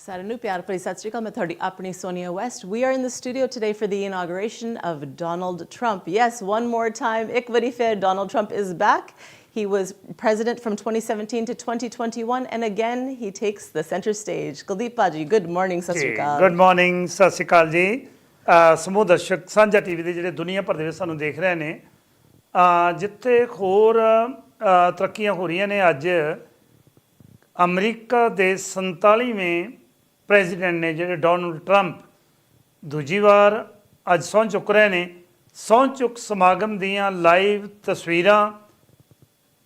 ਸਾਰਿਆਂ ਨੂੰ ਪਿਆਰ ਭਰੀ ਸਤਿ ਸ਼੍ਰੀ ਅਕਾਲ ਮੈਂ ਤੁਹਾਡੀ ਆਪਣੀ Sonia West. We are in the studio today for the inauguration of Donald Trump. Yes, one more time, ਇੱਕ ਵਾਰੀ ਫਿਰ Donald Trump is back. He was president from 2017 to 2021 and again he takes the center stage. Kuldeep Paji, good morning, ਸਤਿ ਸ਼੍ਰੀ ਅਕਾਲ. Good morning, ਸਤਿ ਸ਼੍ਰੀ ਅਕਾਲ ਜੀ. ਸਮੂਹ ਦਰਸ਼ਕ ਸਾਂਝਾ TV ਦੇ ਜਿਹੜੇ ਦੁਨੀਆ ਭਰ ਦੇ ਵਿੱਚ ਸਾਨੂੰ ਦੇਖ ਰਹੇ ਨੇ, ਜਿੱਥੇ ਹੋਰ ਤਰੱਕੀਆਂ ਹੋ ਰਹੀਆਂ ਨੇ, ਅੱਜ ਅਮਰੀਕਾ ਦੇ 47ਵੇਂ ਪ੍ਰੈਜ਼ੀਡੈਂਟ ਨੇ ਜਿਹੜੇ ਡੋਨਲਡ ਟਰੰਪ ਦੂਜੀ ਵਾਰ ਅੱਜ ਸਹੁੰ ਚੁੱਕ ਰਹੇ ਨੇ। ਸਹੁੰ ਚੁੱਕ ਸਮਾਗਮ ਦੀਆਂ ਲਾਈਵ ਤਸਵੀਰਾਂ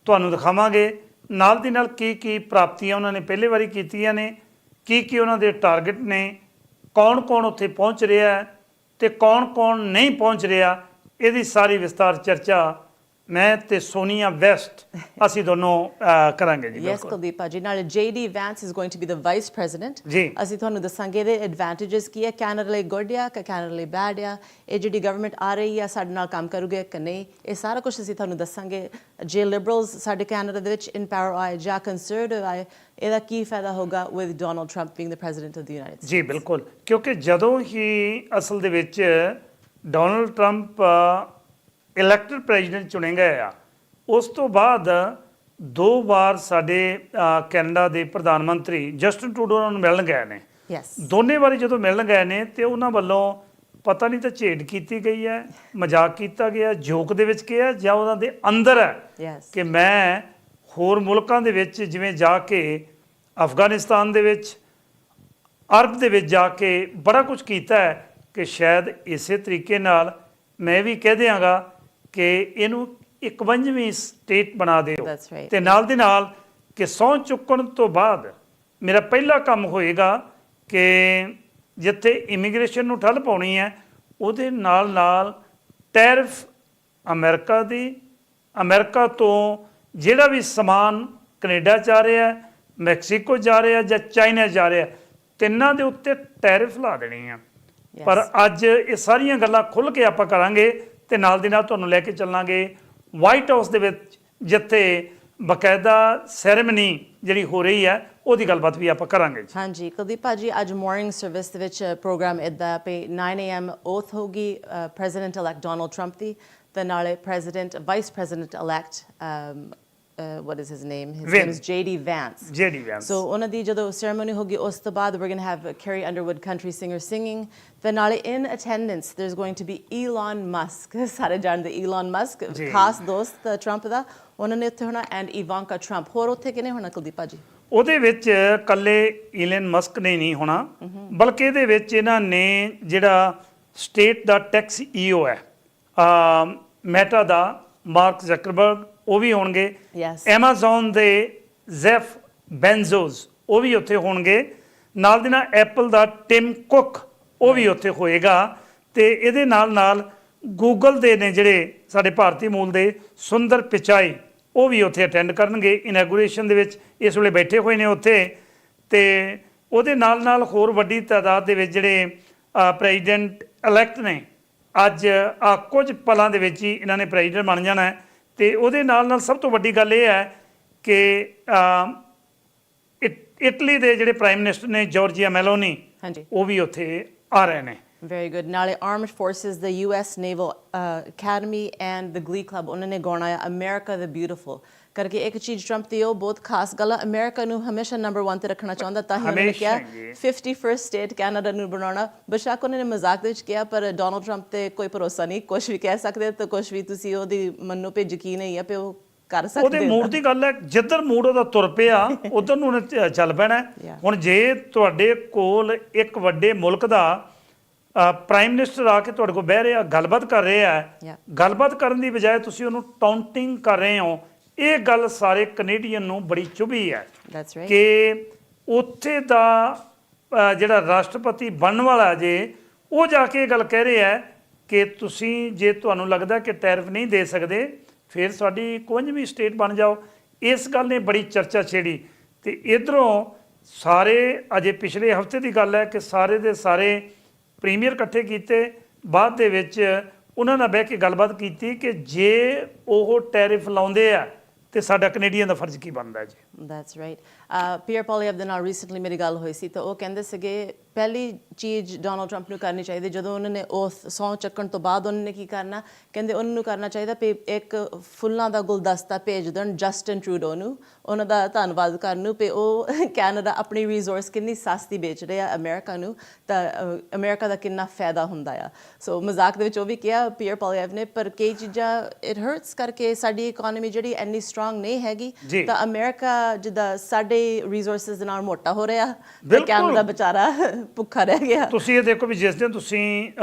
ਤੁਹਾਨੂੰ ਦਿਖਾਵਾਂਗੇ, ਨਾਲ ਦੀ ਨਾਲ ਕੀ ਪ੍ਰਾਪਤੀਆਂ ਉਹਨਾਂ ਨੇ ਪਹਿਲੇ ਵਾਰੀ ਕੀਤੀਆਂ ਨੇ, ਕੀ ਉਹਨਾਂ ਦੇ ਟਾਰਗੇਟ ਨੇ, ਕੌਣ ਉੱਥੇ ਪਹੁੰਚ ਰਿਹਾ ਹੈ ਤੇ ਕੌਣ ਨਹੀਂ ਪਹੁੰਚ ਰਿਹਾ, ਇਹਦੀ ਸਾਰੀ ਵਿਸਤਾਰ ਚਰਚਾ ਮੈਂ ਤੇ ਸੋਨੀਆ ਵੈਸਟ ਅਸੀਂ ਦੋਨੋਂ ਕਰਾਂਗੇ ਜੀ। ਯੈਸ ਕੁਲਦੀਪ ਭਾਜੀ, ਨਾਲ JD Vance is going to be the vice president ਜੀ। ਅਸੀਂ ਤੁਹਾਨੂੰ ਦੱਸਾਂਗੇ ਇਹਦੇ ਐਡਵਾਂਟੇजेस ਕੀ ਹੈ, ਕੈਨੇਡਾ ਲਈ ਗੁੱਡ ਆ ਕਿ ਕੈਨੇਡਾ ਲਈ ਬੈਡ ਆ, ਇਹ ਜਿਹੜੀ ਗਵਰਨਮੈਂਟ ਆ ਰਹੀ ਆ ਸਾਡੇ ਨਾਲ ਕੰਮ ਕਰੂਗੇ ਕਿ ਨਹੀਂ, ਇਹ ਸਾਰਾ ਕੁਝ ਅਸੀਂ ਤੁਹਾਨੂੰ ਦੱਸਾਂਗੇ। ਜੇ ਲਿਬਰਲਸ ਸਾਡੇ ਕੈਨੇਡਾ ਦੇ ਵਿੱਚ ਇਨ ਪਾਵਰ ਆਏ ਜਾਂ ਕੰਜ਼ਰਵੇਟਿਵ ਆਏ, ਇਹਦਾ ਕੀ ਫਾਇਦਾ ਹੋਗਾ with Donald Trump being the president of the United States. ਜੀ ਬਿਲਕੁਲ, ਕਿਉਂਕਿ ਜਦੋਂ ਹੀ ਅਸਲ ਦੇ ਵਿੱਚ ਡੋਨਲਡ ਟਰੰਪ ਇਲੈਕਟਡ ਪ੍ਰੈਜ਼ੀਡੈਂਟ ਚੁਣੇ ਗਏ ਆ, ਉਸ ਤੋਂ ਬਾਅਦ 2 ਵਾਰ ਸਾਡੇ ਕੈਨੇਡਾ ਦੇ ਪ੍ਰਧਾਨ ਮੰਤਰੀ ਜਸਟਿਨ ਟਰੂਡੋ ਉਹਨਾਂ ਨੂੰ ਮਿਲਣ ਗਏ ਨੇ। ਦੋਨੇ ਵਾਰੀ ਜਦੋਂ ਮਿਲਣ ਗਏ ਨੇ ਤੇ ਉਹਨਾਂ ਵੱਲੋਂ ਪਤਾ ਨਹੀਂ ਤਾਂ ਝੇੜ ਕੀਤੀ ਗਈ ਹੈ, ਮਜ਼ਾਕ ਕੀਤਾ ਗਿਆ, ਜੋਕ ਦੇ ਵਿੱਚ ਕਿਹਾ ਜਾਂ ਉਹਨਾਂ ਦੇ ਅੰਦਰ ਹੈ ਕਿ ਮੈਂ ਹੋਰ ਮੁਲਕਾਂ ਦੇ ਵਿੱਚ ਜਿਵੇਂ ਜਾ ਕੇ ਅਫਗਾਨਿਸਤਾਨ ਦੇ ਵਿੱਚ, ਅਰਬ ਦੇ ਵਿੱਚ ਜਾ ਕੇ ਬੜਾ ਕੁਝ ਕੀਤਾ ਹੈ ਕਿ ਸ਼ਾਇਦ ਇਸੇ ਤਰੀਕੇ ਨਾਲ ਮੈਂ ਵੀ ਕਹਿ ਦਿਆਂਗਾ ਕਿ ਇਹਨੂੰ 51ਵੀਂ ਸਟੇਟ ਬਣਾ ਦਿਓ। ਤੇ ਨਾਲ ਦੀ ਨਾਲ ਕਿ ਸਹੁੰ ਚੁੱਕਣ ਤੋਂ ਬਾਅਦ ਮੇਰਾ ਪਹਿਲਾ ਕੰਮ ਹੋਏਗਾ ਕਿ ਜਿੱਥੇ ਇਮੀਗ੍ਰੇਸ਼ਨ ਨੂੰ ਠੱਲ ਪਾਉਣੀ ਹੈ, ਉਹਦੇ ਨਾਲ ਟੈਰਿਫ ਅਮਰੀਕਾ ਤੋਂ ਜਿਹੜਾ ਵੀ ਸਮਾਨ ਕੈਨੇਡਾ ਜਾ ਰਿਹਾ, ਮੈਕਸੀਕੋ ਜਾ ਰਿਹਾ ਜਾਂ ਚਾਈਨਾ ਜਾ ਰਿਹਾ, ਤਿੰਨਾਂ ਦੇ ਉੱਤੇ ਟੈਰਿਫ ਲਾ ਦੇਣੀ ਆ। ਪਰ ਅੱਜ ਇਹ ਸਾਰੀਆਂ ਗੱਲਾਂ ਖੁੱਲ੍ਹ ਕੇ ਆਪਾਂ ਕਰਾਂਗੇ ਤੇ ਨਾਲ ਦੀ ਨਾਲ ਤੁਹਾਨੂੰ ਲੈ ਕੇ ਚੱਲਾਂਗੇ ਵਾਈਟ ਹਾਊਸ ਦੇ ਵਿੱਚ, ਜਿੱਥੇ ਬਕਾਇਦਾ ਸੈਰੇਮਨੀ ਜਿਹੜੀ ਹੋ ਰਹੀ ਹੈ ਉਹਦੀ ਗੱਲਬਾਤ ਵੀ ਆਪਾਂ ਕਰਾਂਗੇ। ਹਾਂਜੀ ਕੁਲਦੀਪ ਭਾਜੀ, ਅੱਜ ਮਾਰਨਿੰਗ ਸਰਵਿਸ ਦੇ ਵਿੱਚ ਪ੍ਰੋਗਰਾਮ ਇੱਦਾਂ ਪਈ 9 AM ਓਥ ਹੋਗੀ ਪ੍ਰੈਜ਼ੀਡੈਂਟ ਇਲੈਕਟ ਡੋਨਲਡ ਟਰੰਪ ਦੀ, ਤੇ ਨਾਲੇ vice president elect what is his name? His name is JD Vance. So ਉਹਨਾਂ ਦੀ ਜਦੋਂ ceremony ਹੋਗੀ, ਉਸ ਤੋਂ ਬਾਅਦ we're going to have Carrie Underwood country singer singing. ਤੇ ਨਾਲੇ in attendance there's going to be Elon Musk. ਸਾਰੇ ਜਾਣਦੇ Elon Musk, ਖਾਸ ਦੋਸਤ ਟਰੰਪ ਦਾ, ਉਹਨਾਂ ਨੇ ਉੱਥੇ ਹੋਣਾ, and Ivanka Trump। ਹੋਰ ਉੱਥੇ ਕਿਹਨੇ ਹੋਣਾ ਕੁਲਦੀਪ ਭਾਜੀ? ਉਹਦੇ ਵਿੱਚ ਇਕੱਲੇ ਈਲਨ ਮਸਕ ਨੇ ਨਹੀਂ ਹੋਣਾ, ਬਲਕਿ ਇਹਦੇ ਵਿੱਚ ਇਹਨਾਂ ਨੇ ਜਿਹੜਾ ਸਟੇਟ ਦਾ ਟੈਕਸ EO ਹੈ ਮੈਟਾ ਦਾ ਮਾਰਕ ਜ਼ਕਰਬਰਗ, ਉਹ ਵੀ ਹੋਣਗੇ। ਐਮਾਜ਼ੋਨ ਦੇ ਜ਼ੈਫ ਬੈਨਜ਼ੋਸ ਉਹ ਵੀ ਉੱਥੇ ਹੋਣਗੇ, ਨਾਲ ਦੀ ਨਾਲ ਐਪਲ ਦਾ ਟਿਮ ਕੁੱਕ ਉਹ ਵੀ ਉੱਥੇ ਹੋਏਗਾ, ਤੇ ਇਹਦੇ ਨਾਲ ਗੂਗਲ ਦੇ ਨੇ ਜਿਹੜੇ ਸਾਡੇ ਭਾਰਤੀ ਮੂਲ ਦੇ ਸੁੰਦਰ ਪਿਚਾਈ, ਉਹ ਵੀ ਉੱਥੇ ਅਟੈਂਡ ਕਰਨਗੇ ਇਨੈਗੂਰੇਸ਼ਨ ਦੇ ਵਿੱਚ, ਇਸ ਵੇਲੇ ਬੈਠੇ ਹੋਏ ਨੇ ਉੱਥੇ। ਤੇ ਉਹਦੇ ਨਾਲ ਹੋਰ ਵੱਡੀ ਤਾਦਾਦ ਦੇ ਵਿੱਚ ਜਿਹੜੇ ਪ੍ਰੈਜ਼ੀਡੈਂਟ ਇਲੈਕਟ ਨੇ, ਅੱਜ ਕੁਝ ਪਲਾਂ ਦੇ ਵਿੱਚ ਹੀ ਇਹਨਾਂ ਨੇ ਪ੍ਰੈਜ਼ੀਡੈਂਟ ਬਣ ਜਾਣਾ ਹੈ। ਤੇ ਉਹਦੇ ਨਾਲ ਸਭ ਤੋਂ ਵੱਡੀ ਗੱਲ ਇਹ ਹੈ ਕਿ ਇਟਲੀ ਦੇ ਜਿਹੜੇ ਪ੍ਰਾਈਮ ਮਿਨਿਸਟਰ ਨੇ ਜਾਰਜੀਆ ਮੈਲੋਨੀ, ਉਹ ਵੀ ਉੱਥੇ ਆ ਰਹੇ ਨੇ। Very good. ਨਾਲੇ ਆਰਮਡ ਫੋਰਸਿਸ ਦਾ US naval academy and the glee club, ਉਹਨਾਂ ਨੇ ਗਾਉਣਾ ਹੈ ਅਮਰੀਕਾ ਦ ਬਿਊਟੀਫੁਲ ਕਰਕੇ। ਇੱਕ ਚੀਜ਼ ਟਰੰਪ ਦੀ ਉਹ ਬਹੁਤ ਖਾਸ ਗੱਲ ਆ, ਅਮਰੀਕਾ ਨੂੰ ਹਮੇਸ਼ਾ ਨੰਬਰ 1 ਤੇ ਰੱਖਣਾ ਚਾਹੁੰਦਾ, ਤਾਂ ਹੀ ਉਹਨਾਂ ਨੇ ਕਿਹਾ 51st ਸਟੇਟ ਕੈਨੇਡਾ ਨੂੰ ਬਣਾਉਣਾ। ਬੇਸ਼ੱਕ ਉਹਨਾਂ ਨੇ ਮਜ਼ਾਕ ਦੇ ਵਿੱਚ ਕਿਹਾ, ਪਰ ਡੋਨਲਡ ਟਰੰਪ ਤੇ ਕੋਈ ਭਰੋਸਾ ਨਹੀਂ, ਕੁਛ ਵੀ ਕਹਿ ਸਕਦੇ ਤੇ ਕੁਛ ਵੀ ਤੁਸੀਂ ਉਹਦੀ ਮੰਨੋ ਪੇ ਯਕੀਨ ਨਹੀਂ ਹੈ ਪੇ ਉਹ ਕਰ ਸਕਦੇ। ਉਹਦੇ ਮੂਡ ਦੀ ਗੱਲ ਹੈ, ਜਿੱਧਰ ਮੂਡ ਉਹਦਾ ਤੁਰ ਪਿਆ ਉਧਰ ਨੂੰ ਉਹਨੇ ਚੱਲ ਪੈਣਾ। ਹੁਣ ਜੇ ਤੁਹਾਡੇ ਕੋਲ ਇੱਕ ਵੱਡੇ ਮੁਲਕ ਦਾ ਪ੍ਰਾਈਮ ਮਿਨਿਸਟਰ ਆ ਕੇ ਤੁਹਾਡੇ ਕੋਲ ਬਹਿ ਰਿਹਾ, ਗੱਲਬਾਤ ਕਰ ਰਿਹਾ, ਗੱਲਬਾਤ ਕਰਨ ਦੀ ਬਜਾਏ ਤੁਸੀਂ ਉਹਨੂੰ ਟਾਉਂਟਿੰਗ ਕਰ ਰਹੇ ਹੋ, ਇਹ ਗੱਲ ਸਾਰੇ ਕੈਨੇਡੀਅਨ ਨੂੰ ਬੜੀ ਚੁਭੀ ਹੈ ਕਿ ਉੱਥੇ ਦਾ ਜਿਹੜਾ ਰਾਸ਼ਟਰਪਤੀ ਬਣਨ ਵਾਲਾ ਜੇ, ਉਹ ਜਾ ਕੇ ਇਹ ਗੱਲ ਕਹਿ ਰਿਹਾ ਕਿ ਤੁਸੀਂ ਜੇ ਤੁਹਾਨੂੰ ਲੱਗਦਾ ਕਿ ਟੈਰਿਫ ਨਹੀਂ ਦੇ ਸਕਦੇ, ਫਿਰ ਸਾਡੀ 51ਵੀਂ ਸਟੇਟ ਬਣ ਜਾਓ। ਇਸ ਗੱਲ ਨੇ ਬੜੀ ਚਰਚਾ ਛੇੜੀ। ਤੇ ਇੱਧਰੋਂ ਸਾਰੇ ਅਜੇ ਪਿਛਲੇ ਹਫ਼ਤੇ ਦੀ ਗੱਲ ਹੈ ਕਿ ਸਾਰੇ ਦੇ ਸਾਰੇ ਪ੍ਰੀਮੀਅਰ ਇਕੱਠੇ ਕੀਤੇ, ਬਾਅਦ ਦੇ ਵਿੱਚ ਉਹਨਾਂ ਨਾਲ ਬਹਿ ਕੇ ਗੱਲਬਾਤ ਕੀਤੀ ਕਿ ਜੇ ਉਹ ਟੈਰਿਫ ਲਾਉਂਦੇ ਆ ਤੇ ਸਾਡਾ ਕੈਨੇਡੀਅਨ ਦਾ ਫਰਜ਼ ਕੀ ਬਣਦਾ ਜੀ। That's right. ਪੀਅਰ ਪੋਲੀਅਬ ਦੇ ਨਾਲ ਰੀਸੈਂਟਲੀ ਮੇਰੀ ਗੱਲ ਹੋਈ ਸੀ ਤਾਂ ਉਹ ਕਹਿੰਦੇ ਸੀਗੇ ਪਹਿਲੀ ਚੀਜ਼ ਡੋਨਲਡ ਟਰੰਪ ਨੂੰ ਕਰਨੀ ਚਾਹੀਦੀ ਜਦੋਂ ਉਹਨਾਂ ਨੇ ਉਸ ਸਹੁੰ ਚੱਕਣ ਤੋਂ ਬਾਅਦ ਉਹਨਾਂ ਨੇ ਕੀ ਕਰਨਾ, ਕਹਿੰਦੇ ਉਹਨਾਂ ਨੂੰ ਕਰਨਾ ਚਾਹੀਦਾ ਵੀ ਇੱਕ ਫੁੱਲਾਂ ਦਾ ਗੁਲਦਸਤਾ ਭੇਜ ਦੇਣ ਜਸਟਿਨ ਟਰੂਡੋ ਨੂੰ, ਉਹਨਾਂ ਦਾ ਧੰਨਵਾਦ ਕਰਨ ਨੂੰ ਵੀ ਉਹ ਕੈਨੇਡਾ ਆਪਣੀ ਰਿਸੋਰਸ ਕਿੰਨੀ ਸਸਤੀ ਵੇਚ ਰਹੇ ਆ ਅਮਰੀਕਾ ਨੂੰ, ਤਾਂ ਅਮਰੀਕਾ ਦਾ ਕਿੰਨਾ ਫਾਇਦਾ ਹੁੰਦਾ ਆ। ਸੋ ਮਜ਼ਾਕ ਦੇ ਵਿੱਚ ਉਹ ਵੀ ਕਿਹਾ ਪੀਅਰ ਪੋਲੀਅਬ ਨੇ, ਪਰ ਕਈ ਚੀਜ਼ਾਂ ਇਟ ਹਰਟਸ ਕਰਕੇ ਸਾਡੀ ਇਕੋਨਮੀ ਜਿਹੜੀ ਇੰਨੀ ਸਟਰੋਂਗ ਨਹੀਂ ਹੈਗੀ ਤਾਂ ਅਮਰੀਕਾ ਜਿੱਦਾਂ ਸਾਡੇ ਰਿਸੋਰਸਿਸ ਦੇ ਨਾਲ ਮੋਟਾ ਹੋ ਰਿਹਾ ਤੇ ਕੈਨੇਡਾ ਵਿਚਾਰਾ ਭੁੱਖਾ ਰਹਿ ਗਿਆ। ਤੁਸੀਂ ਇਹ ਦੇਖੋ ਵੀ ਜਿਸ ਦਿਨ ਤੁਸੀਂ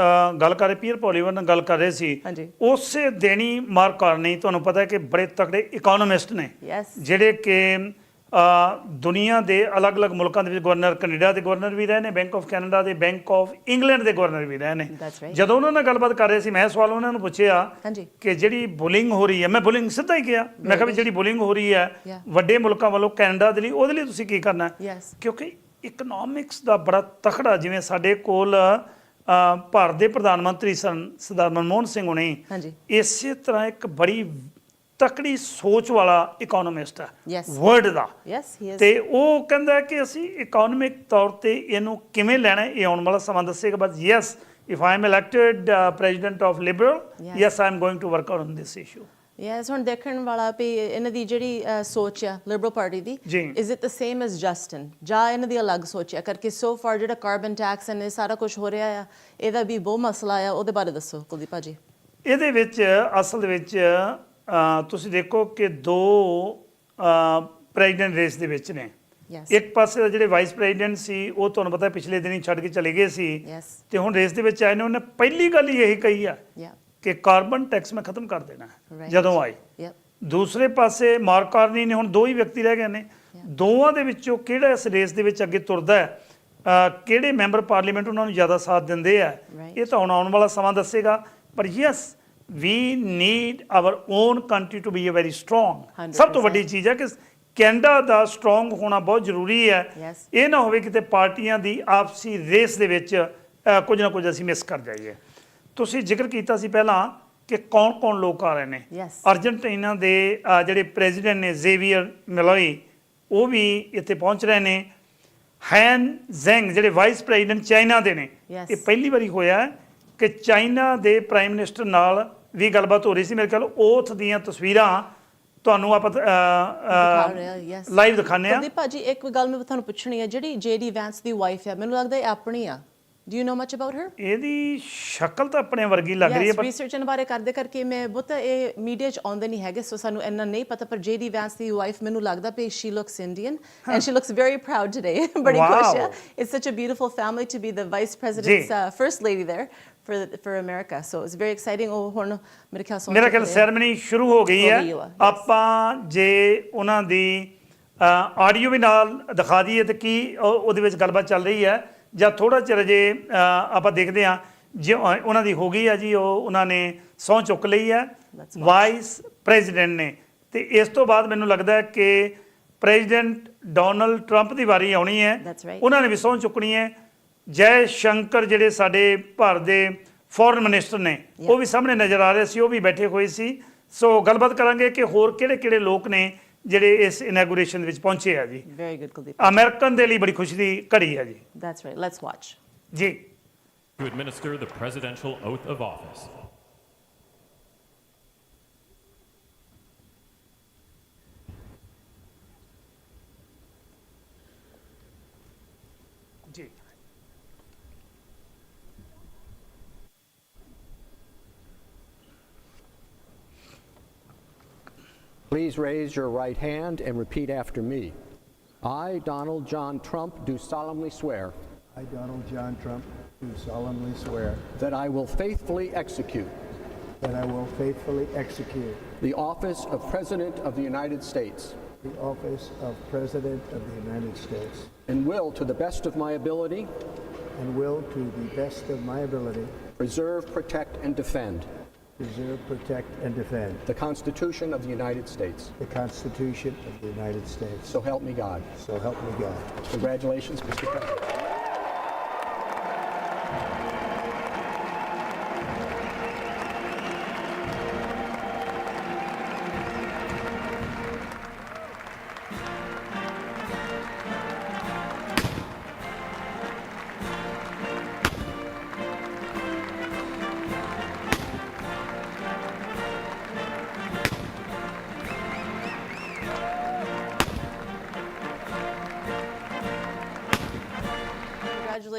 ਗੱਲ ਕਰ ਰਹੇ ਪੀਅਰ ਪੋਲੀਅਬ ਨਾਲ ਗੱਲ ਕਰ ਰਹੇ ਸੀ, ਉਸੇ ਦਿਨ ਹੀ ਮਾਰਕ ਕਾਰਨੀ ਤੁਹਾਨੂੰ ਪਤਾ ਹੈ ਕਿ ਬੜੇ ਤਕੜੇ ਇਕੋਨੋਮਿਸਟ ਨੇ ਜਿਹੜੇ ਕਿ ਦੁਨੀਆ ਦੇ ਅਲੱਗ-ਅਲੱਗ ਮੁਲਕਾਂ ਦੇ ਵਿੱਚ ਗਵਰਨਰ, ਕੈਨੇਡਾ ਦੇ ਗਵਰਨਰ ਵੀ ਰਹੇ ਨੇ, ਬੈਂਕ ਆਫ ਕੈਨੇਡਾ ਦੇ, ਬੈਂਕ ਆਫ ਇੰਗਲੈਂਡ ਦੇ ਗਵਰਨਰ ਵੀ ਰਹੇ ਨੇ। ਜਦੋਂ ਉਹਨਾਂ ਨਾਲ ਗੱਲਬਾਤ ਕਰ ਰਹੇ ਸੀ ਮੈਂ ਸਵਾਲ ਉਹਨਾਂ ਨੂੰ ਪੁੱਛਿਆ ਕਿ ਜਿਹੜੀ ਬੁਲਿੰਗ ਹੋ ਰਹੀ ਹੈ, ਮੈਂ ਬੁਲਿੰਗ ਸਿੱਧਾ ਹੀ ਕਿਹਾ, ਮੈਂ ਕਿਹਾ ਵੀ ਜਿਹੜੀ ਬੁਲਿੰਗ ਹੋ ਰਹੀ ਹੈ ਵੱਡੇ ਮੁਲਕਾਂ ਵੱਲੋਂ ਕੈਨੇਡਾ ਦੇ ਲਈ, ਉਹਦੇ ਲਈ ਤੁਸੀਂ ਕੀ ਕਰਨਾ, ਕਿਉਂਕਿ ਇਕਨੋਮਿਕਸ ਦਾ ਬੜਾ ਤਕੜਾ, ਜਿਵੇਂ ਸਾਡੇ ਕੋਲ ਭਾਰਤ ਦੇ ਪ੍ਰਧਾਨ ਮੰਤਰੀ ਸਰਦਾਰ ਮਨਮੋਹਨ ਸਿੰਘ ਹੋਣੀ ਇਸੇ ਤਰ੍ਹਾਂ ਇੱਕ ਬੜੀ ਤਕੜੀ ਸੋਚ ਵਾਲਾ ਇਕੋਨੋਮਿਸਟ ਹੈ ਵਰਲਡ ਦਾ, ਤੇ ਉਹ ਕਹਿੰਦਾ ਕਿ ਅਸੀਂ ਇਕੋਨੋਮਿਕ ਤੌਰ ਤੇ ਇਹਨੂੰ ਕਿਵੇਂ ਲੈਣਾ ਇਹ ਆਉਣ ਵਾਲਾ ਸਮਾਂ ਦੱਸੇਗਾ। But yes, if I am elected president of Liberal, yes, I am going to work on this issue. Yes, ਹੁਣ ਦੇਖਣ ਵਾਲਾ ਵੀ ਇਹਨਾਂ ਦੀ ਜਿਹੜੀ ਸੋਚ ਆ Liberal party the, is it the same as Justin ਜਾਂ ਇਹਨਾਂ ਦੀ ਅਲੱਗ ਸੋਚ ਆ, ਕਰਕੇ ਸੋ ਫਾਰ ਜਿਹੜਾ ਕਾਰਬਨ ਟੈਕਸ ਐਂਡ ਇਹ ਸਾਰਾ ਕੁਝ ਹੋ ਰਿਹਾ ਆ, ਇਹਦਾ ਵੀ ਬਹੁਤ ਮਸਲਾ ਆ, ਉਹਦੇ ਬਾਰੇ ਦੱਸੋ ਕੁਲਦੀਪ ਭਾਜੀ। ਇਹਦੇ ਵਿੱਚ ਅਸਲ ਦੇ ਵਿੱਚ ਤੁਸੀਂ ਦੇਖੋ ਕਿ ਦੋ ਪ੍ਰੈਜ਼ੀਡੈਂਟ ਰੇਸ ਦੇ ਵਿੱਚ ਨੇ। ਇੱਕ ਪਾਸੇ ਦਾ ਜਿਹੜੇ ਵਾਈਸ ਪ੍ਰੈਜ਼ੀਡੈਂਟ ਸੀ ਉਹ ਤੁਹਾਨੂੰ ਪਤਾ ਪਿਛਲੇ ਦਿਨ ਹੀ ਛੱਡ ਕੇ ਚਲੇ ਗਏ ਸੀ, ਤੇ ਹੁਣ ਰੇਸ ਦੇ ਵਿੱਚ ਆਏ ਨੇ। ਉਹਨੇ ਪਹਿਲੀ ਗੱਲ ਹੀ ਇਹੀ ਕਹੀ ਆ ਕਿ ਕਾਰਬਨ ਟੈਕਸ ਮੈਂ ਖਤਮ ਕਰ ਦੇਣਾ ਜਦੋਂ ਆਈ। ਦੂਸਰੇ ਪਾਸੇ ਮਾਰਕ ਕਾਰਨੀ ਨੇ, ਹੁਣ ਦੋ ਹੀ ਵਿਅਕਤੀ ਰਹਿ ਗਏ ਨੇ, ਦੋਵਾਂ ਦੇ ਵਿੱਚੋਂ ਕਿਹੜਾ ਇਸ ਰੇਸ ਦੇ ਵਿੱਚ ਅੱਗੇ ਤੁਰਦਾ ਹੈ, ਕਿਹੜੇ ਮੈਂਬਰ ਪਾਰਲੀਮੈਂਟ ਉਹਨਾਂ ਨੂੰ ਜ਼ਿਆਦਾ ਸਾਥ ਦਿੰਦੇ ਆ, ਇਹ ਤਾਂ ਹੁਣ ਆਉਣ ਵਾਲਾ ਸਮਾਂ ਦੱਸੇਗਾ। ਪਰ yes, we need our own country to be a very strong। ਸਭ ਤੋਂ ਵੱਡੀ ਚੀਜ਼ ਹੈ ਕਿ ਕੈਨੇਡਾ ਦਾ ਸਟਰੋਂਗ ਹੋਣਾ ਬਹੁਤ ਜ਼ਰੂਰੀ ਹੈ। ਇਹ ਨਾ ਹੋਵੇ ਕਿਤੇ ਪਾਰਟੀਆਂ ਦੀ ਆਪਸੀ ਰੇਸ ਦੇ ਵਿੱਚ ਕੁਝ ਨਾ ਕੁਝ ਅਸੀਂ ਮਿਸ ਕਰ ਜਾਈਏ। ਤੁਸੀਂ ਜ਼ਿਕਰ ਕੀਤਾ ਸੀ ਪਹਿਲਾਂ ਕਿ ਕੌਣ ਲੋਕ ਆ ਰਹੇ ਨੇ। ਅਰਜਨਟੀਨਾ ਦੇ ਜਿਹੜੇ ਪ੍ਰੈਜ਼ੀਡੈਂਟ ਨੇ ਜ਼ੇਵੀਅਰ ਮਿਲੋਈ, ਉਹ ਵੀ ਇੱਥੇ ਪਹੁੰਚ ਰਹੇ ਨੇ। ਹੈਨ ਜ਼ੈਂਗ ਜਿਹੜੇ ਵਾਈਸ ਪ੍ਰੈਜ਼ੀਡੈਂਟ ਚਾਈਨਾ ਦੇ ਨੇ, ਇਹ ਪਹਿਲੀ ਵਾਰੀ ਹੋਇਆ ਕਿ ਚਾਈਨਾ ਦੇ ਪ੍ਰਾਈਮ ਮਿਨਿਸਟਰ ਨਾਲ ਵੀ ਗੱਲਬਾਤ ਹੋ ਰਹੀ ਸੀ। ਮੇਰੇ ਖਿਆਲ ਓਥ ਦੀਆਂ ਤਸਵੀਰਾਂ ਤੁਹਾਨੂੰ ਆਪਾਂ ਲਾਈਵ ਦਿਖਾਉਂਦੇ ਹਾਂ। ਭਾਜੀ ਇੱਕ ਗੱਲ ਮੈਂ ਤੁਹਾਨੂੰ ਪੁੱਛਣੀ ਹੈ, ਜਿਹੜੀ JD ਵੈਂਸ ਦੀ ਵਾਈਫ ਹੈ, ਮੈਨੂੰ ਲੱਗਦਾ ਇਹ ਆਪਣੀ ਆ। Do you know much about her? ਇਹਦੀ ਸ਼ਕਲ ਤਾਂ ਆਪਣੇ ਵਰਗੀ ਲੱਗ ਰਹੀ ਹੈ, ਪਰ ਰਿਸਰਚ ਇਹਨਾਂ ਬਾਰੇ ਕਰਦੇ ਕਰਕੇ ਮੈਂ ਬਹੁਤ ਇਹ ਮੀਡੀਆ 'ਚ ਆਉਂਦੇ ਨਹੀਂ ਹੈਗੇ, ਸੋ ਸਾਨੂੰ ਇੰਨਾ ਨਹੀਂ ਪਤਾ। ਪਰ JD ਵੈਂਸ ਦੀ ਵਾਈਫ ਮੈਨੂੰ ਲੱਗਦਾ ਵੀ she looks Indian and she looks very proud today। ਬੜੀ ਖੁਸ਼ ਹੈ। It's such a beautiful family to be the vice president's first lady there for America, so it's very exciting। ਉਹ ਹੁਣ ਮੇਰੇ ਖਿਆਲ ਸੈਰੇਮਨੀ ਸ਼ੁਰੂ ਹੋ ਗਈ ਹੈ। ਆਪਾਂ ਜੇ ਉਹਨਾਂ ਦੀ ਆਡੀਓ ਵੀ ਨਾਲ ਦਿਖਾ ਦਈਏ ਤੇ ਕੀ ਉਹਦੇ ਵਿੱਚ ਗੱਲਬਾਤ ਚੱਲ ਰਹੀ ਹੈ, ਜਾਂ ਥੋੜਾ ਚਿਰ ਜੇ ਆਪਾਂ ਦੇਖਦੇ ਹਾਂ ਜੇ ਉਹਨਾਂ ਦੀ ਹੋ ਗਈ ਹੈ ਜੀ, ਉਹ ਉਹਨਾਂ ਨੇ ਸਹੁੰ ਚੁੱਕ ਲਈ ਹੈ ਵਾਈਸ ਪ੍ਰੈਜ਼ੀਡੈਂਟ ਨੇ। ਤੇ ਇਸ ਤੋਂ ਬਾਅਦ ਮੈਨੂੰ ਲੱਗਦਾ ਹੈ ਕਿ ਪ੍ਰੈਜ਼ੀਡੈਂਟ ਡੋਨਲਡ ਟਰੰਪ ਦੀ ਵਾਰੀ ਆਉਣੀ ਹੈ, ਉਹਨਾਂ ਨੇ ਵੀ ਸਹੁੰ ਚੁੱਕਣੀ ਹੈ। ਜੈ ਸ਼ੰਕਰ ਜਿਹੜੇ ਸਾਡੇ ਭਾਰਤ ਦੇ ਫੋਰਨ ਮਿਨਿਸਟਰ ਨੇ, ਉਹ ਵੀ ਸਾਹਮਣੇ ਨਜ਼ਰ ਆ ਰਹੇ ਸੀ, ਉਹ ਵੀ ਬੈਠੇ ਹੋਏ ਸੀ। ਸੋ ਗੱਲਬਾਤ ਕਰਾਂਗੇ ਕਿ ਹੋਰ ਕਿਹੜੇ ਲੋਕ ਨੇ ਜਿਹੜੇ ਇਸ ਇਨੈਗੂਰੇਸ਼ਨ ਵਿੱਚ ਪਹੁੰਚੇ ਆ ਜੀ। Very good Kuldeep. ਅਮਰੀਕਨ ਦੇ ਲਈ ਬੜੀ ਖੁਸ਼ੀ ਦੀ ਘੜੀ ਹੈ ਜੀ। ਦੈਟਸ ਰਾਈਟ, ਲੈਟਸ ਵਾਚ ਜੀ। To administer the presidential oath of office. ਜੀ। Please raise your right hand and repeat after me. I, Donald John Trump, do solemnly swear. I, Donald John Trump, do solemnly swear. That I will faithfully execute. That I will faithfully execute. The office of President of the United States. The office of President of the United States. And will, to the best of my ability. And will, to the best of my ability. Preserve, protect, and defend. Preserve, protect, and defend. The Constitution of the United States. The Constitution of the United States. So help me God. So help me God. Congratulations, Mr. President.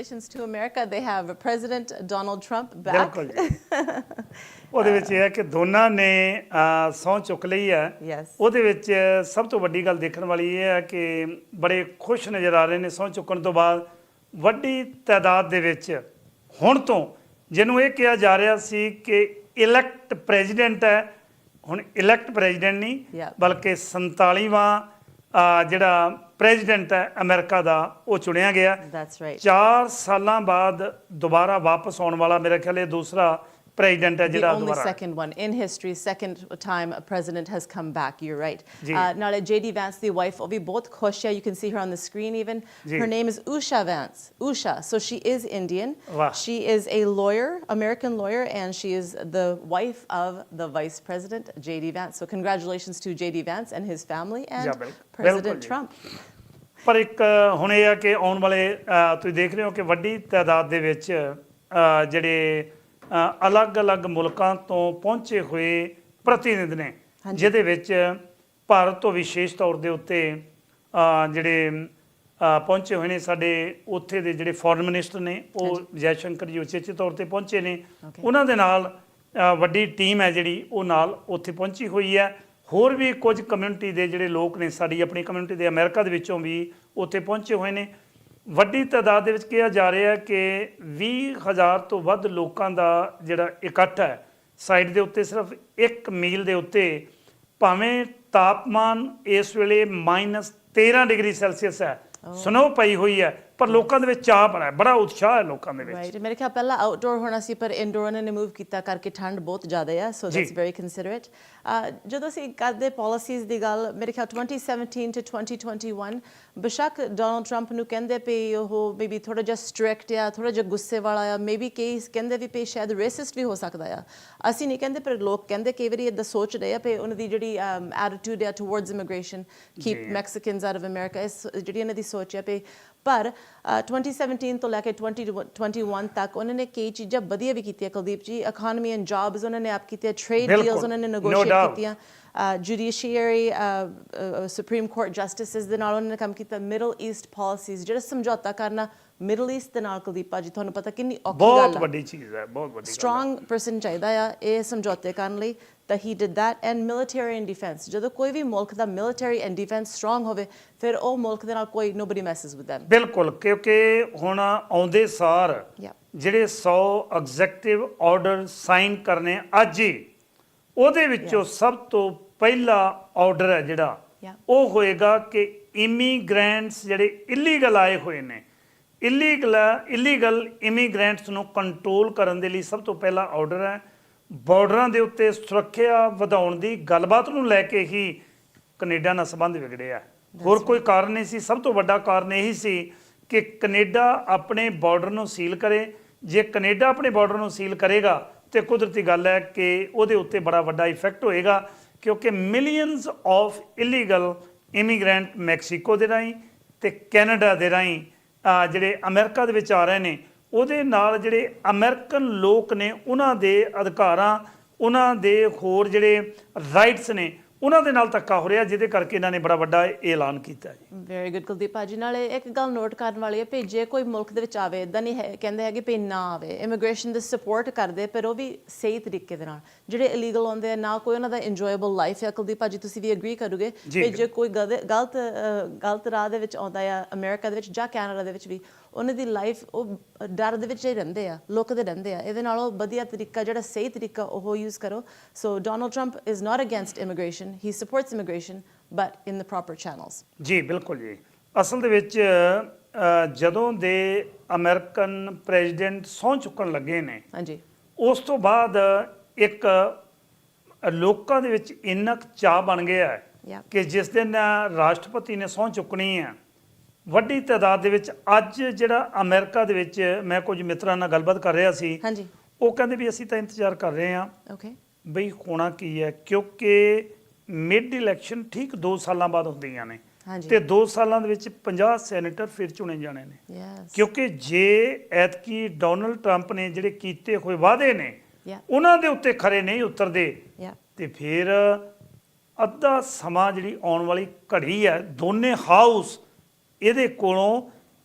congratulations to America. They have President Donald Trump back. ਬਿਲਕੁਲ ਜੀ ਉਹਦੇ ਵਿੱਚ ਇਹ ਹੈ ਕਿ ਦੋਨਾਂ ਨੇ ਸਹੁੰ ਚੁੱਕ ਲਈ ਹੈ Yes. ਉਹਦੇ ਵਿੱਚ ਸਭ ਤੋਂ ਵੱਡੀ ਗੱਲ ਦੇਖਣ ਵਾਲੀ ਇਹ ਹੈ ਕਿ ਬੜੇ ਖੁਸ਼ ਨਜ਼ਰ ਆ ਰਹੇ ਨੇ ਸਹੁੰ ਚੁੱਕਣ ਤੋਂ ਬਾਅਦ ਵੱਡੀ ਤਾਦਾਦ ਦੇ ਵਿੱਚ ਹੁਣ ਤੋਂ ਜਿਹਨੂੰ ਇਹ ਕਿਹਾ ਜਾ ਰਿਹਾ ਸੀ ਕਿ ਇਲੈਕਟ ਪ੍ਰੈਜ਼ੀਡੈਂਟ ਹੈ ਹੁਣ ਇਲੈਕਟ ਪ੍ਰੈਜ਼ੀਡੈਂਟ ਨਹੀਂ Yeah. ਬਲਕਿ 47ਵਾਂ ਜਿਹੜਾ ਪ੍ਰੈਜ਼ੀਡੈਂਟ ਹੈ ਅਮਰੀਕਾ ਦਾ ਉਹ ਚੁਣਿਆ ਗਿਆ That's right. 4 ਸਾਲਾਂ ਬਾਅਦ ਦੁਬਾਰਾ ਵਾਪਸ ਆਉਣ ਵਾਲਾ ਮੇਰਾ ਖਿਆਲ ਇਹ ਦੂਸਰਾ ਪ੍ਰੈਜ਼ੀਡੈਂਟ ਹੈ The ਜਿਹੜਾ only ਦੁਬਾਰਾ second one in history, second time a president has come back. You're right. ਜੀ। Naale JD Vance, the wife, will be both khusha. You can see her on the screen even. ਜੀ। Her name is Usha Vance. Usha. So she is Indian. ਵਾਹ। She is a lawyer, American lawyer, and she is the wife of the vice president, JD Vance. So congratulations to JD Vance and his family and Yeah, ਬਿਲਕੁਲ President ਜੀ। Trump. ਪਰ ਇੱਕ ਹੁਣ ਇਹ ਆ ਕਿ ਆਉਣ ਵਾਲੇ ਤੁਸੀਂ ਦੇਖ ਰਹੇ ਹੋ ਕਿ ਵੱਡੀ ਤਾਦਾਦ ਦੇ ਵਿੱਚ ਜਿਹੜੇ ਅਲੱਗ-ਅਲੱਗ ਮੁਲਕਾਂ ਤੋਂ ਪਹੁੰਚੇ ਹੋਏ ਪ੍ਰਤੀਨਿਧ ਨੇ ਜਿਹਦੇ ਵਿੱਚ ਭਾਰਤ ਤੋਂ ਵਿਸ਼ੇਸ਼ ਤੌਰ ਦੇ ਉੱਤੇ ਜਿਹੜੇ ਪਹੁੰਚੇ ਹੋਏ ਨੇ ਸਾਡੇ ਉੱਥੇ ਦੇ ਜਿਹੜੇ ਫੋਰਨ ਮਿਨਿਸਟਰ ਨੇ ਉਹ ਜੈ ਸ਼ੰਕਰ ਜੀ ਉਚੇਚੇ ਤੌਰ ਤੇ ਪਹੁੰਚੇ ਨੇ ਉਹਨਾਂ ਦੇ ਨਾਲ ਵੱਡੀ ਟੀਮ ਹੈ ਜਿਹੜੀ ਉਹ ਨਾਲ ਉੱਥੇ ਪਹੁੰਚੀ ਹੋਈ ਹੈ ਹੋਰ ਵੀ ਕੁਝ ਕਮਿਊਨਿਟੀ ਦੇ ਜਿਹੜੇ ਲੋਕ ਨੇ ਸਾਡੀ ਆਪਣੀ ਕਮਿਊਨਿਟੀ ਦੇ ਅਮਰੀਕਾ ਦੇ ਵਿੱਚੋਂ ਵੀ ਉੱਥੇ ਪਹੁੰਚੇ ਹੋਏ ਨੇ ਵੱਡੀ ਤਾਦਾਦ ਦੇ ਵਿੱਚ ਕਿਹਾ ਜਾ ਰਿਹਾ ਕਿ 20,000 ਤੋਂ ਵੱਧ ਲੋਕਾਂ ਦਾ ਜਿਹੜਾ ਇਕੱਠ ਹੈ ਸਾਈਡ ਦੇ ਉੱਤੇ ਸਿਰਫ 1 ਮੀਲ ਦੇ ਉੱਤੇ ਭਾਵੇਂ ਤਾਪਮਾਨ ਇਸ ਵੇਲੇ -13 ਡਿਗਰੀ ਸੈਲਸੀਅਸ ਹੈ ਸਨੋ ਪਈ ਹੋਈ ਹੈ ਪਰ ਲੋਕਾਂ ਦੇ ਵਿੱਚ ਚਾਹ ਬੜਾ ਉਤਸ਼ਾਹ ਹੈ ਲੋਕਾਂ ਦੇ ਵਿੱਚ Right. ਮੇਰੇ ਖਿਆਲ ਪਹਿਲਾਂ ਆਊਟਡੋਰ ਹੋਣਾ ਸੀ ਪਰ ਇਨਡੋਰ ਉਹਨਾਂ ਨੇ ਮੂਵ ਕੀਤਾ ਕਰਕੇ ਠੰਡ ਬਹੁਤ ਜ਼ਿਆਦਾ ਆ ਸੋ ਦੈਟਸ ਵੈਰੀ ਕੰਸੀਡਰੇਟ ਜਦੋਂ ਅਸੀਂ ਕਰਦੇ ਪਾਲਿਸੀਜ਼ ਦੀ ਗੱਲ ਮੇਰੇ ਖਿਆਲ 2017 to 2021 ਬੇਸ਼ੱਕ ਡੋਨਲਡ ਟਰੰਪ ਨੂੰ ਕਹਿੰਦੇ ਪਏ ਉਹ ਮੇਬੀ ਥੋੜਾ ਜਿਹਾ ਸਟ੍ਰਿਕਟ ਆ ਥੋੜਾ ਜਿਹਾ ਗੁੱਸੇ ਵਾਲਾ ਆ ਮੇਬੀ ਕੇਸ ਕਹਿੰਦੇ ਵੀ ਪਏ ਸ਼ਾਇਦ ਰੇਸਿਸਟ ਵੀ ਹੋ ਸਕਦਾ ਆ ਅਸੀਂ ਨਹੀਂ ਕਹਿੰਦੇ ਪਰ ਲੋਕ ਕਹਿੰਦੇ ਕਈ ਵਾਰੀ ਇਦਾਂ ਸੋਚ ਰਹੇ ਆ ਪਏ ਉਹਨਾਂ ਦੀ ਜਿਹੜੀ ਐਟੀਟਿਊਡ ਆ towards immigration keep Mexicans out of America ਜਿਹੜੀ ਇਹਨਾਂ ਦੀ ਸੋਚ ਆ ਪਏ ਪਰ 2017 ਤੋਂ ਲੈ ਕੇ 2021 ਤੱਕ ਉਹਨਾਂ ਨੇ ਕਈ ਚੀਜ਼ਾਂ ਵਧੀਆ ਵੀ ਕੀਤੀਆਂ ਕੁਲਦੀਪ ਜੀ ਇਕਨੋਮੀ ਐਂਡ ਜੌਬਸ ਉਹਨਾਂ ਨੇ ਆਪ ਕੀਤੀਆਂ ਟ੍ਰੇਡ ਡੀਲਸ ਉਹਨਾਂ ਨੇ ਨੈਗੋਸ਼ੀਏਟ ਕੀਤੀਆਂ ਜੁਡੀਸ਼ੀਅਰੀ ਸੁਪਰੀਮ ਕੋਰਟ ਜਸਟਿਸਿਸ ਦੇ ਨਾਲ ਉਹਨਾਂ ਨੇ ਕੰਮ ਕੀਤਾ ਮਿਡਲ ਈਸਟ ਪਾਲਿਸੀਜ਼ ਜਿਹੜਾ ਸਮਝੌਤਾ ਕਰਨਾ ਮਿਡਲ ਈਸਟ ਦੇ ਨਾਲ ਕੁਲਦੀਪ ਭਾਜੀ ਤੁਹਾਨੂੰ ਪਤਾ ਕਿੰਨੀ ਔਖੀ ਗੱਲ ਆ ਬਹੁਤ ਵੱਡੀ ਚੀਜ਼ ਹੈ ਬਹੁਤ ਵੱਡੀ ਸਟਰੋਂਗ ਪਰਸਨ ਚਾਹੀਦਾ ਆ ਇਹ ਸਮਝੌਤੇ ਕਰਨ ਲਈ ਤਾਂ ਹੀ did that and military and defence ਜਦੋਂ ਕੋਈ ਵੀ ਮੁਲਕ ਦਾ ਮਿਲੀਟਰੀ ਐਂਡ ਡਿਫੈਂਸ ਸਟਰੋਂਗ ਹੋਵੇ ਫਿਰ ਉਹ ਮੁਲਕ ਦੇ ਨਾਲ ਕੋਈ ਨੋਬਡੀ ਮੈਸਸ ਵਿਦ them ਬਿਲਕੁਲ ਕਿਉਂਕਿ ਹੁਣ ਆਉਂਦੇ ਸਾਰ ਜਿਹੜੇ 100 ਐਗਜ਼ੈਕਟਿਵ ਆਰਡਰ ਸਾਈਨ ਕਰਨੇ ਅੱਜ ਹੀ ਉਹਦੇ ਵਿੱਚੋਂ ਸਭ ਤੋਂ ਪਹਿਲਾ ਆਰਡਰ ਹੈ ਜਿਹੜਾ ਉਹ ਹੋਏਗਾ ਕਿ ਇਮੀਗ੍ਰੈਂਟਸ ਜਿਹੜੇ ਇਲੀਗਲ ਆਏ ਹੋਏ ਨੇ ਇਲੀਗਲ ਇਮੀਗ੍ਰੈਂਟਸ ਨੂੰ ਕੰਟਰੋਲ ਕਰਨ ਦੇ ਲਈ ਸਭ ਤੋਂ ਪਹਿਲਾ ਆਰਡਰ ਹੈ ਬਾਰਡਰਾਂ ਦੇ ਉੱਤੇ ਸੁਰੱਖਿਆ ਵਧਾਉਣ ਦੀ ਗੱਲਬਾਤ ਨੂੰ ਲੈ ਕੇ ਹੀ ਕੈਨੇਡਾ ਨਾਲ ਸੰਬੰਧ ਵਿਗੜੇ ਆ ਹੋਰ ਕੋਈ ਕਾਰਨ ਨਹੀਂ ਸੀ ਸਭ ਤੋਂ ਵੱਡਾ ਕਾਰਨ ਇਹੀ ਸੀ ਕਿ ਕੈਨੇਡਾ ਆਪਣੇ ਬਾਰਡਰ ਨੂੰ ਸੀਲ ਕਰੇ ਜੇ ਕੈਨੇਡਾ ਆਪਣੇ ਬਾਰਡਰ ਨੂੰ ਸੀਲ ਕਰੇਗਾ ਤੇ ਕੁਦਰਤੀ ਗੱਲ ਹੈ ਕਿ ਉਹਦੇ ਉੱਤੇ ਬੜਾ ਵੱਡਾ ਇਫੈਕਟ ਹੋਏਗਾ ਕਿਉਂਕਿ millions of illegal immigrant Mexico ਦੇ ਰਾਹੀਂ ਤੇ ਕੈਨੇਡਾ ਦੇ ਰਾਹੀਂ ਜਿਹੜੇ ਅਮਰੀਕਾ ਦੇ ਵਿੱਚ ਆ ਰਹੇ ਨੇ ਉਹਦੇ ਨਾਲ ਜਿਹੜੇ ਅਮਰੀਕਨ ਲੋਕ ਨੇ ਉਹਨਾਂ ਦੇ ਅਧਿਕਾਰਾਂ ਉਹਨਾਂ ਦੇ ਹੋਰ ਜਿਹੜੇ ਰਾਈਟਸ ਨੇ ਉਹਨਾਂ ਦੇ ਨਾਲ ਧੱਕਾ ਹੋ ਰਿਹਾ ਜਿਹਦੇ ਕਰਕੇ ਇਹਨਾਂ ਨੇ ਬੜਾ ਵੱਡਾ ਐਲਾਨ ਕੀਤਾ ਜੀ ਵੈਰੀ ਗੁੱਡ ਕੁਲਦੀਪ ਭਾਜੀ ਨਾਲੇ ਇੱਕ ਗੱਲ ਨੋਟ ਕਰਨ ਵਾਲੀ ਹੈ ਭਈ ਜੇ ਕੋਈ ਮੁਲਕ ਦੇ ਵਿੱਚ ਆਵੇ ਇਦਾਂ ਨਹੀਂ ਹੈ ਕਹਿੰਦੇ ਹੈਗੇ ਭਈ ਨਾ ਆਵੇ ਇਮੀਗ੍ਰੇਸ਼ਨ ਦੇ ਸਪੋਰਟ ਕਰਦੇ ਪਰ ਉਹ ਵੀ ਸਹੀ ਤਰੀਕੇ ਦੇ ਨਾਲ ਜਿਹੜੇ ਇਲੀਗਲ ਆਉਂਦੇ ਆ ਨਾ ਕੋਈ ਉਹਨਾਂ ਦਾ ਇੰਜੋਏਬਲ ਲਾਈਫ ਹੈ ਕੁਲਦੀਪ ਭਾਜੀ ਤੁਸੀਂ ਵੀ ਐਗਰੀ ਕਰੋਗੇ ਭਈ ਜੇ ਕੋਈ ਗਲਤ ਰਾਹ ਦੇ ਵਿੱਚ ਆਉਂਦਾ ਆ ਅਮਰੀਕਾ ਦੇ ਵਿੱਚ ਜਾਂ ਕੈਨੇਡਾ ਦੇ ਵਿੱਚ ਵੀ ਉਹਨਾਂ ਦੀ ਲਾਈਫ ਉਹ ਡਰ ਦੇ ਵਿੱਚ ਹੀ ਰਹਿੰਦੇ ਆ ਲੁਕਦੇ ਰਹਿੰਦੇ ਆ ਇਹਦੇ ਨਾਲੋਂ ਵਧੀਆ ਤਰੀਕਾ ਜਿਹੜਾ ਸਹੀ ਤਰੀਕਾ ਉਹ ਯੂਜ਼ ਕਰੋ so Donald Trump is not against immigration he supports immigration but in the proper channels ਜੀ ਬਿਲਕੁਲ ਜੀ ਅਸਲ ਦੇ ਵਿੱਚ ਜਦੋਂ ਦੇ ਅਮਰੀਕਨ ਪ੍ਰੈਜ਼ੀਡੈਂਟ ਸਹੁੰ ਚੁੱਕਣ ਲੱਗੇ ਨੇ ਹਾਂਜੀ ਉਸ ਤੋਂ ਬਾਅਦ ਇੱਕ ਲੋਕਾਂ ਦੇ ਵਿੱਚ ਇੰਨਾ ਚਾਅ ਬਣ ਗਿਆ ਹੈ ਕਿ ਜਿਸ ਦਿਨ ਰਾਸ਼ਟਰਪਤੀ ਨੇ ਸਹੁੰ ਚੁੱਕਣੀ ਹੈ ਵੱਡੀ ਤਾਦਾਦ ਦੇ ਵਿੱਚ ਅੱਜ ਜਿਹੜਾ ਅਮਰੀਕਾ ਦੇ ਵਿੱਚ ਮੈਂ ਕੁਝ ਮਿੱਤਰਾਂ ਨਾਲ ਗੱਲਬਾਤ ਕਰ ਰਿਹਾ ਸੀ ਉਹ ਕਹਿੰਦੇ ਵੀ ਅਸੀਂ ਤਾਂ ਇੰਤਜ਼ਾਰ ਕਰ ਰਹੇ ਹਾਂ ਬਈ ਹੋਣਾ ਕੀ ਹੈ ਕਿਉਂਕਿ ਮਿਡ ਇਲੈਕਸ਼ਨ ਠੀਕ 2 ਸਾਲਾਂ ਬਾਅਦ ਹੁੰਦੀਆਂ ਨੇ ਤੇ 2 ਸਾਲਾਂ ਦੇ ਵਿੱਚ 50 ਸੈਨੇਟਰ ਫਿਰ ਚੁਣੇ ਜਾਣੇ ਨੇ ਕਿਉਂਕਿ ਜੇ ਐਤਕੀ ਡੋਨਲਡ ਟਰੰਪ ਨੇ ਜਿਹੜੇ ਕੀਤੇ ਹੋਏ ਵਾਅਦੇ ਨੇ ਉਹਨਾਂ ਦੇ ਉੱਤੇ ਖਰੇ ਨਹੀਂ ਉਤਰਦੇ ਤੇ ਫਿਰ ਅੱਧਾ ਸਮਾਂ ਜਿਹੜੀ ਆਉਣ ਵਾਲੀ ਘੜੀ ਹੈ ਦੋਨੇ ਹਾਊਸ ਇਹਦੇ ਕੋਲੋਂ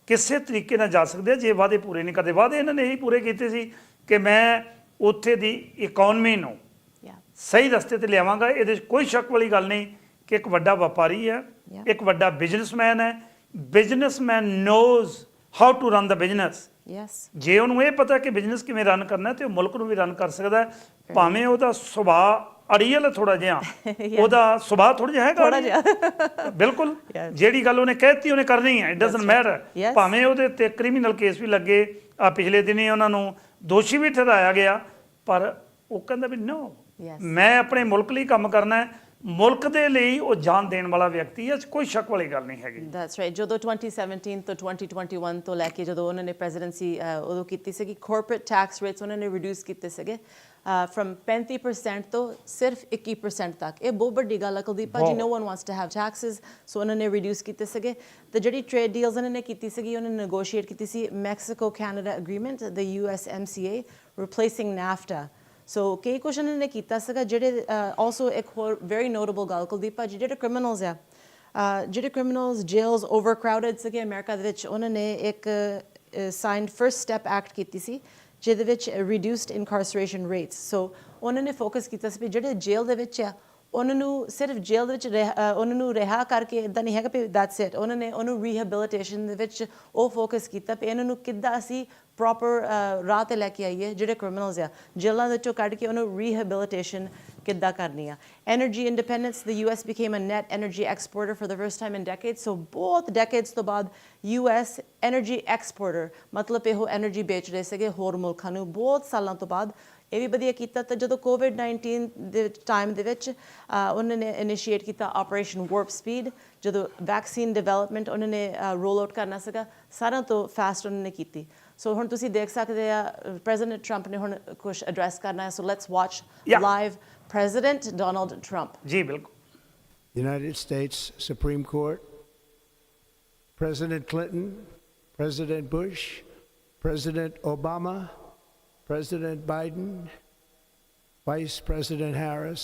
ਕਿਸੇ ਤਰੀਕੇ ਨਾਲ ਜਾ ਸਕਦੇ ਆ ਜੇ ਵਾਅਦੇ ਪੂਰੇ ਨਹੀਂ ਕਰਦੇ। ਵਾਅਦੇ ਇਹਨਾਂ ਨੇ ਇਹੀ ਪੂਰੇ ਕੀਤੇ ਸੀ ਕਿ ਮੈਂ ਉੱਥੇ ਦੀ ਇਕਨੋਮੀ ਨੂੰ Yeah. ਸਹੀ ਰਸਤੇ ਤੇ ਲਿਆਵਾਂਗਾ। ਇਹਦੇ 'ਚ ਕੋਈ ਸ਼ੱਕ ਵਾਲੀ ਗੱਲ ਨਹੀਂ ਕਿ ਇੱਕ ਵੱਡਾ ਵਪਾਰੀ ਹੈ, Yeah. ਇੱਕ ਵੱਡਾ ਬਿਜ਼ਨਸਮੈਨ ਹੈ। Businessman knows how to run the business. Yes. ਜੇ ਉਹਨੂੰ ਇਹ ਪਤਾ ਕਿ ਬਿਜ਼ਨਸ ਕਿਵੇਂ ਰਨ ਕਰਨਾ ਤੇ ਉਹ ਮੁਲਕ ਨੂੰ ਵੀ ਰਨ ਕਰ ਸਕਦਾ ਹੈ। ਭਾਵੇਂ ਉਹਦਾ ਸੁਭਾਅ ਅੜੀਅਲ ਥੋੜਾ ਜਿਹਾ, ਉਹਦਾ ਸੁਭਾਅ ਥੋੜਾ ਜਿਹਾ ਹੈਗਾ ਥੋੜਾ ਜਿਹਾ। ਬਿਲਕੁਲ Yes. ਜਿਹੜੀ ਗੱਲ ਉਹਨੇ ਕਹਿਤੀ ਉਹਨੇ ਕਰਨੀ ਹੈ। It doesn't matter Yes. ਭਾਵੇਂ ਉਹਦੇ ਤੇ ਕ੍ਰਿਮੀਨਲ ਕੇਸ ਵੀ ਲੱਗੇ। ਆ ਪਿਛਲੇ ਦਿਨੀ ਉਹਨਾਂ ਨੂੰ ਦੋਸ਼ੀ ਵੀ ਠਹਿਰਾਇਆ ਗਿਆ, ਪਰ ਉਹ ਕਹਿੰਦਾ ਵੀ ਨੋ, Yes. ਮੈਂ ਆਪਣੇ ਮੁਲਕ ਲਈ ਕੰਮ ਕਰਨਾ ਹੈ। ਮੁਲਕ ਦੇ ਲਈ ਉਹ ਜਾਨ ਦੇਣ ਵਾਲਾ ਵਿਅਕਤੀ ਹੈ, ਕੋਈ ਸ਼ੱਕ ਵਾਲੀ ਗੱਲ ਨਹੀਂ ਹੈਗੀ। That's right. ਜਦੋਂ 2017 ਤੋਂ 2021 ਤੋਂ ਲੈ ਕੇ ਜਦੋਂ ਉਹਨਾਂ ਨੇ ਪ੍ਰੈਜ਼ੀਡੈਂਸੀ ਉਦੋਂ ਕੀਤੀ ਸੀਗੀ, ਕਾਰਪੋਰੇਟ ਟੈਕਸ ਰੇਟਸ ਉਹਨਾਂ ਨੇ ਰਿਡਿਊਸ ਕੀਤੇ ਸੀਗੇ ਫਰਮ 35% ਤੋਂ ਸਿਰਫ 21% ਤੱਕ। ਇਹ ਬਹੁਤ ਵੱਡੀ ਗੱਲ ਹੈ Kuldeep ji. No one wants to have taxes, so ਉਹਨਾਂ ਨੇ ਰਿਡਿਊਸ ਕੀਤੇ ਸੀਗੇ। ਤੇ ਜਿਹੜੀ ਟ੍ਰੇਡ ਡੀਲਸ ਉਹਨਾਂ ਨੇ ਕੀਤੀ ਸੀਗੀ, ਉਹਨਾਂ ਨੇ ਨੈਗੋਸ਼ੀਏਟ ਕੀਤੀ ਸੀ ਮੈਕਸੀਕੋ ਕੈਨੇਡਾ ਐਗਰੀਮੈਂਟ, ਦ USMCA, ਰਿਪਲੇਸਿੰਗ NAFTA। ਸੋ ਕਈ ਕੁਛ ਉਹਨਾਂ ਨੇ ਕੀਤਾ ਸੀਗਾ ਜਿਹੜੇ ਆਲਸੋ ਇੱਕ ਹੋਰ ਵੈਰੀ ਨੋਟੇਬਲ ਗੱਲ ਕੁਲਦੀਪ ਜੀ, ਜਿਹੜੇ ਕ੍ਰਿਮੀਨਲਸ ਆ, ਜਿਹੜੇ ਕ੍ਰਿਮੀਨਲਸ ਜੇਲਸ ਓਵਰਕਰਾਊਡਡ ਸੀਗੇ ਅਮਰੀਕਾ ਦੇ ਵਿੱਚ, ਉਹਨਾਂ ਨੇ ਇੱਕ ਸਾਈਨਡ ਫਰਸਟ ਸਟੈਪ ਐਕਟ ਕੀਤੀ ਸੀ ਜਿਹਦੇ ਵਿੱਚ ਰਿਡਿਊਸਡ ਇਨਕਾਰਸਰੇਸ਼ਨ ਰੇਟਸ। ਸੋ ਉਹਨਾਂ ਨੇ ਫੋਕਸ ਕੀਤਾ ਸੀ ਵੀ ਜਿਹੜੇ ਜੇਲ੍ਹ ਦੇ ਵਿੱਚ ਆ ਉਹਨਾਂ ਨੂੰ ਸਿਰਫ ਜੇਲ੍ਹ ਦੇ ਵਿੱਚ ਉਹਨਾਂ ਨੂੰ ਰਿਹਾ ਕਰਕੇ ਇੱਦਾਂ ਨਹੀਂ ਹੈਗਾ ਵੀ ਦੈਟਸ ਇਟ। ਉਹਨਾਂ ਨੇ ਉਹਨੂੰ ਰੀਹੈਬਿਲਿਟੇਸ਼ਨ ਦੇ ਵਿੱਚ ਉਹ ਫੋਕਸ ਕੀਤਾ ਵੀ ਇਹਨਾਂ ਨੂੰ ਕਿੱਦਾਂ ਅਸੀਂ ਪ੍ਰੋਪਰ ਰਾਹ 'ਤੇ ਲੈ ਕੇ ਆਈਏ। ਜਿਹੜੇ ਕ੍ਰਿਮੀਨਲਸ ਆ ਜੇਲ੍ਹਾਂ ਦੇ ਵਿੱਚੋਂ ਕੱਢ ਕੇ ਉਹਨੂੰ ਰੀਹੈਬਿਲਿਟੇਸ਼ਨ ਕਿੱਦਾਂ ਕਰਨੀ ਆ। Energy independence, the US became a net energy exporter for the first time in decades। ਸੋ ਬਹੁਤ ਡੈਕੇਡਸ ਤੋਂ ਬਾਅਦ US ਐਨਰਜੀ ਐਕਸਪੋਰਟਰ, ਮਤਲਬ ਇਹੋ ਐਨਰਜੀ ਵੇਚ ਰਹੇ ਸੀਗੇ ਹੋਰ ਮੁਲਕਾਂ ਨੂੰ ਬਹੁਤ ਸਾਲਾਂ ਤੋਂ ਬਾਅਦ। ਇਹ ਵੀ ਵਧੀਆ ਕੀਤਾ। ਤਾਂ ਜਦੋਂ COVID-19 ਦੇ ਟਾਈਮ ਦੇ ਵਿੱਚ ਉਹਨਾਂ ਨੇ ਇਨੀਸ਼ੀਏਟ ਕੀਤਾ ਆਪਰੇਸ਼ਨ ਵਾਰਪ ਸਪੀਡ। ਜਦੋਂ ਵੈਕਸੀਨ ਡਿਵੈਲਪਮੈਂਟ ਉਹਨਾਂ ਨੇ ਰੋਲ ਆਊਟ ਕਰਨਾ ਸੀਗਾ, ਸਾਰਿਆਂ ਤੋਂ ਫਾਸਟ ਉਹਨਾਂ ਨੇ ਕੀਤੀ। ਸੋ ਹੁਣ ਤੁਸੀਂ ਦੇਖ ਸਕਦੇ ਆ ਪ੍ਰੈਜ਼ੀਡੈਂਟ ਟਰੰਪ ਨੇ ਹੁਣ ਕੁਝ ਐਡਰੈਸ ਕਰਨਾ ਹੈ। So let's watch live president Donald Trump. ਜੀ ਬਿਲਕੁਲ। United States Supreme Court, President Clinton, President Bush, President Obama, President Biden, Vice President Harris,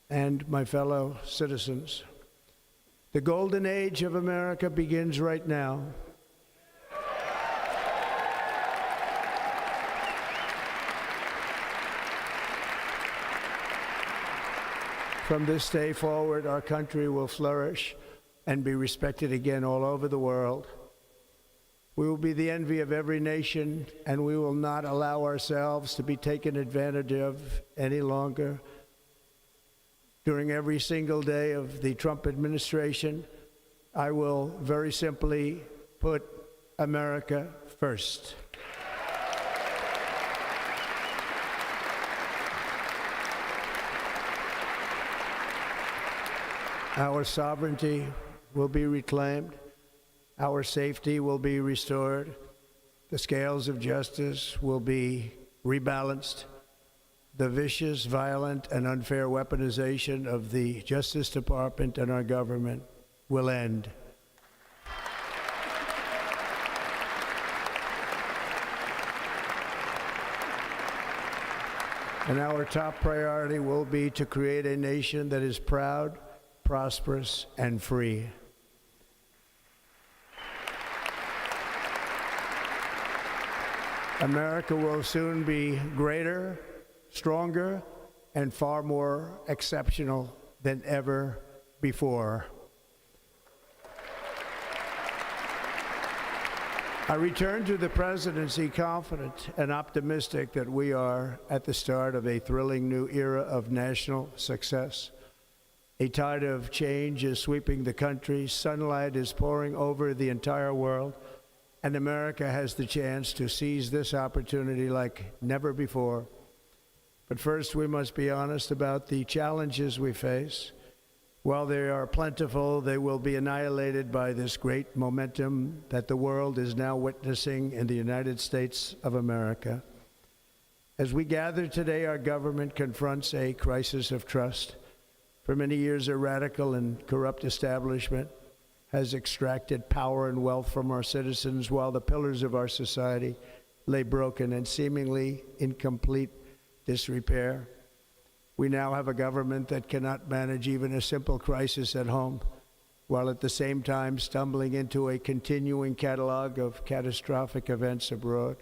and my fellow citizens. The golden age of America begins right now. From this day forward, our country will flourish and be respected again all over the world. We will be the envy of every nation, and we will not allow ourselves to be taken advantage of any longer. During every single day of the Trump administration, I will very simply put America first. Our sovereignty will be reclaimed. Our safety will be restored. The scales of justice will be rebalanced. The vicious, violent, and unfair weaponization of the Justice Department and our government will end. And our top priority will be to create a nation that is proud, prosperous, and free. America will soon be greater, stronger, and far more exceptional than ever before. I return to the presidency confident and optimistic that we are at the start of a thrilling new era of national success. A tide of change is sweeping the country. Sunlight is pouring over the entire world, and America has the chance to seize this opportunity like never before. But first, we must be honest about the challenges we face. While they are plentiful, they will be annihilated by this great momentum that the world is now witnessing in the United States of America. As we gather today, our government confronts a crisis of trust. For many years, a radical and corrupt establishment has extracted power and wealth from our citizens while the pillars of our society lay broken and seemingly in complete disrepair. We now have a government that cannot manage even a simple crisis at home. while at the same time stumbling into a continuing catalog of catastrophic events abroad.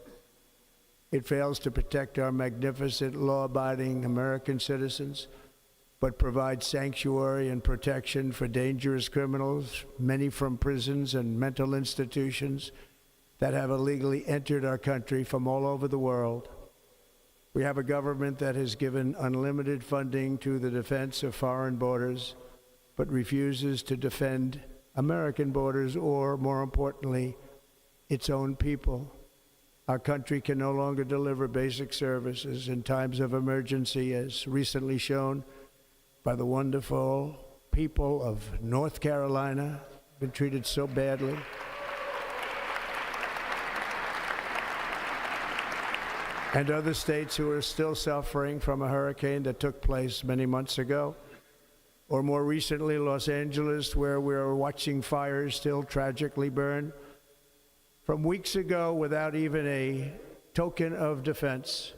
It fails to protect our magnificent, law-abiding American citizens, but provides sanctuary and protection for dangerous criminals, many from prisons and mental institutions that have illegally entered our country from all over the world. We have a government that has given unlimited funding to the defense of foreign borders, but refuses to defend American borders or, more importantly, its own people. Our country can no longer deliver basic services in times of emergency, as recently shown by the wonderful people of North Carolina, been treated so badly. And other states who are still suffering from a hurricane that took place many months ago. Or more recently, Los Angeles, where we're watching fires still tragically burn. From weeks ago, without even a token of defense,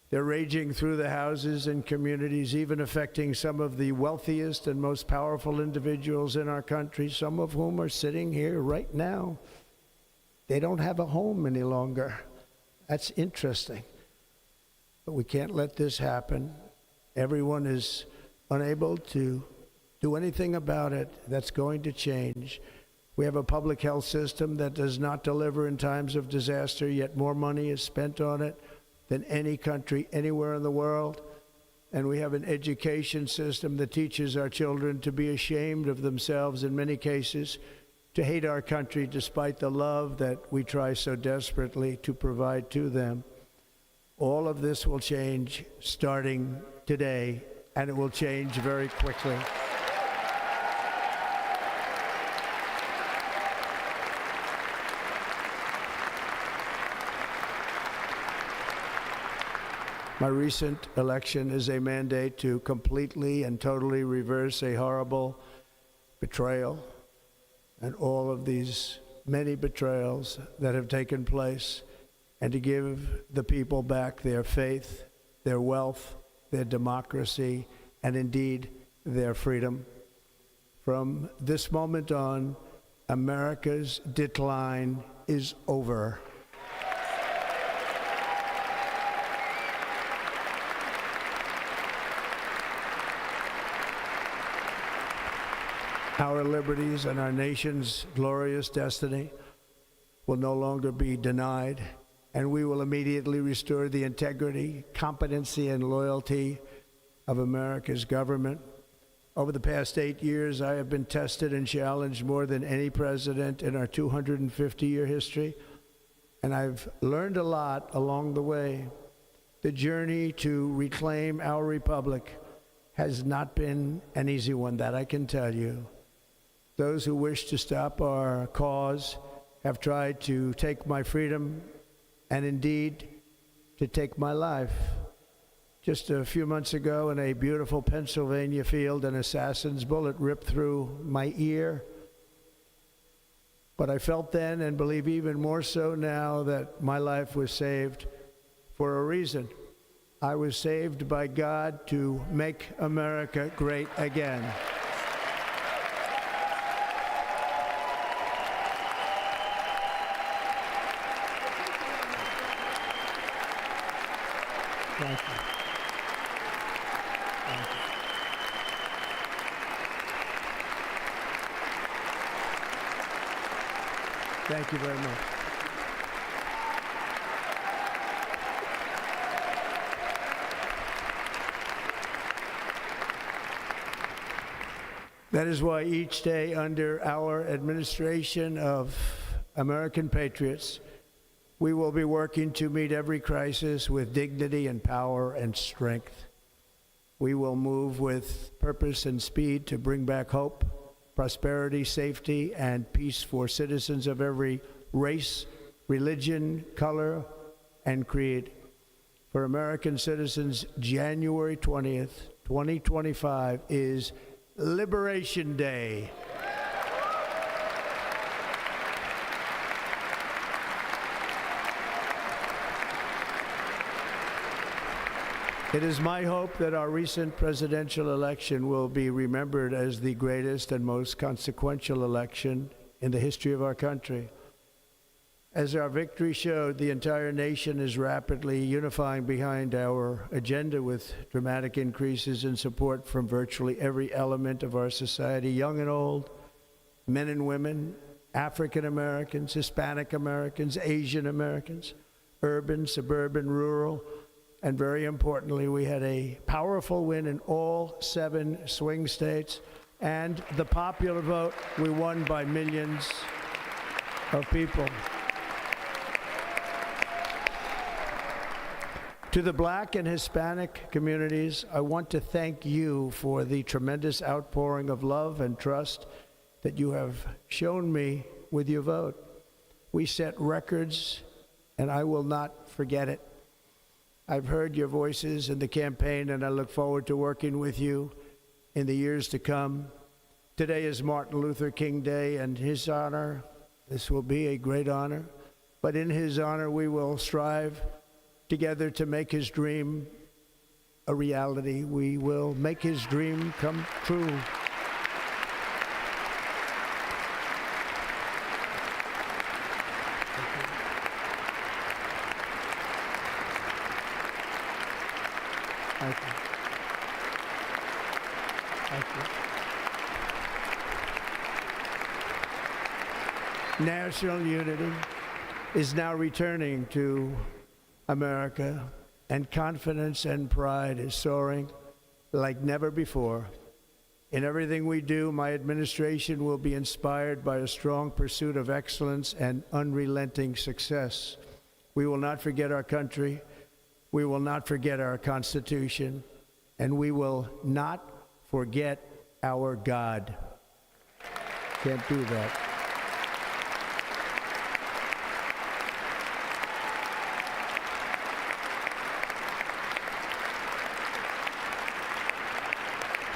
they're raging through the houses and communities, even affecting some of the wealthiest and most powerful individuals in our country, some of whom are sitting here right now. They don't have a home any longer. That's interesting. But we can't let this happen. Everyone is unable to do anything about it. That's going to change. We have a public health system that does not deliver in times of disaster, yet more money is spent on it than any country anywhere in the world. And we have an education system that teaches our children to be ashamed of themselves in many cases, to hate our country despite the love that we try so desperately to provide to them. All of this will change starting today, and it will change very quickly. My recent election is a mandate to completely and totally reverse a horrible betrayal and all of these many betrayals that have taken place, and to give the people back their faith, their wealth, their democracy, and indeed their freedom. From this moment on, America's decline is over. Our liberties and our nation's glorious destiny will no longer be denied, and we will immediately restore the integrity, competency, and loyalty of America's government. Over the past 8 years, I have been tested and challenged more than any president in our 250-year history, and I've learned a lot along the way. The journey to reclaim our republic has not been an easy one, that I can tell you. Those who wish to stop our cause have tried to take my freedom and indeed to take my life. Just a few months ago in a beautiful Pennsylvania field, an assassin's bullet ripped through my ear. But I felt then, and believe even more so now, that my life was saved for a reason. I was saved by God to make America great again. Thank you. Thank you. Thank you very much. That is why each day under our administration of American patriots, we will be working to meet every crisis with dignity and power and strength. We will move with purpose and speed to bring back hope, prosperity, safety, and peace for citizens of every race, religion, color, and creed. For American citizens, January 20th, 2025 is Liberation Day. It is my hope that our recent presidential election will be remembered as the greatest and most consequential election in the history of our country. As our victory showed, the entire nation is rapidly unifying behind our agenda with dramatic increases in support from virtually every element of our society, young and old, men and women, African Americans, Hispanic Americans, Asian Americans, urban, suburban, rural, and very importantly, we had a powerful win in all 7 swing states, and the popular vote, we won by millions of people. To the Black and Hispanic communities, I want to thank you for the tremendous outpouring of love and trust that you have shown me with your vote. We set records, and I will not forget it. I've heard your voices in the campaign, and I look forward to working with you in the years to come. Today is Martin Luther King Day, and his honor, this will be a great honor, but in his honor we will strive together to make his dream a reality. We will make his dream come true. Thank you. Thank you. National unity is now returning to America, and confidence and pride is soaring like never before. In everything we do, my administration will be inspired by a strong pursuit of excellence and unrelenting success. We will not forget our country, we will not forget our Constitution, and we will not forget our God. Can't do that.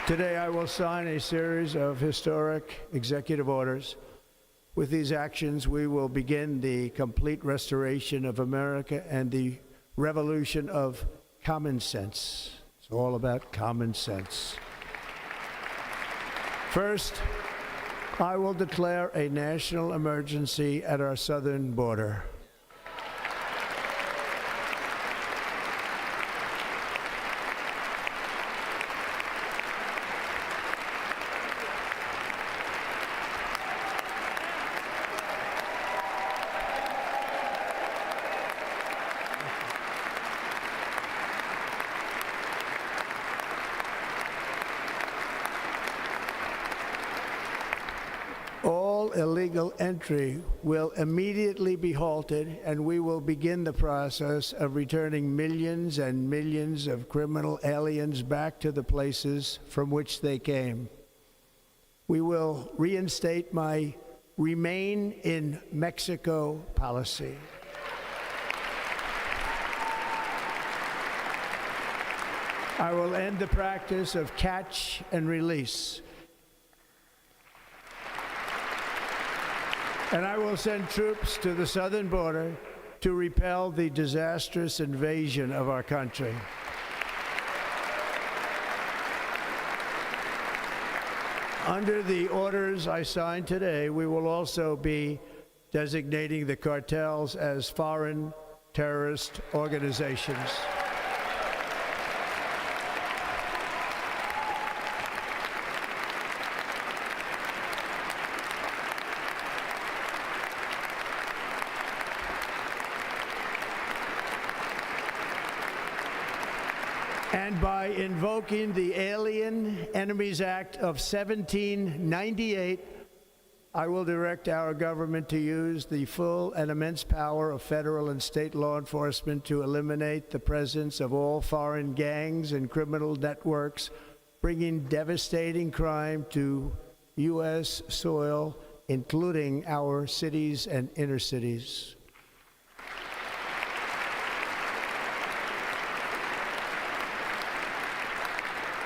Today, I will sign a series of historic executive orders. With these actions, we will begin the complete restoration of America and the revolution of common sense. It's all about common sense. First, I will declare a national emergency at our southern border. All illegal entry will immediately be halted, and we will begin the process of returning millions and millions of criminal aliens back to the places from which they came. We will reinstate my Remain in Mexico policy. I will end the practice of catch and release. And I will send troops to the southern border to repel the disastrous invasion of our country. Under the orders I signed today, we will also be designating the cartels as foreign terrorist organizations. And by invoking the Alien Enemies Act of 1798, I will direct our government to use the full and immense power of federal and state law enforcement to eliminate the presence of all foreign gangs and criminal networks, bringing devastating crime to U.S. soil, including our cities and inner cities.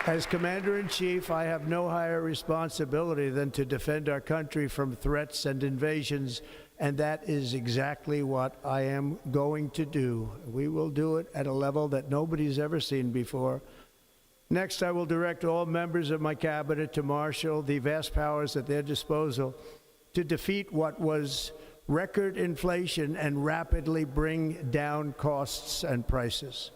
As Commander-in-Chief, I have no higher responsibility than to defend our country from threats and invasions And that is exactly what I am going to do. We will do it at a level that nobody's ever seen before. Next, I will direct all members of my cabinet to marshal the vast powers at their disposal to defeat what was record inflation and rapidly bring down costs and prices.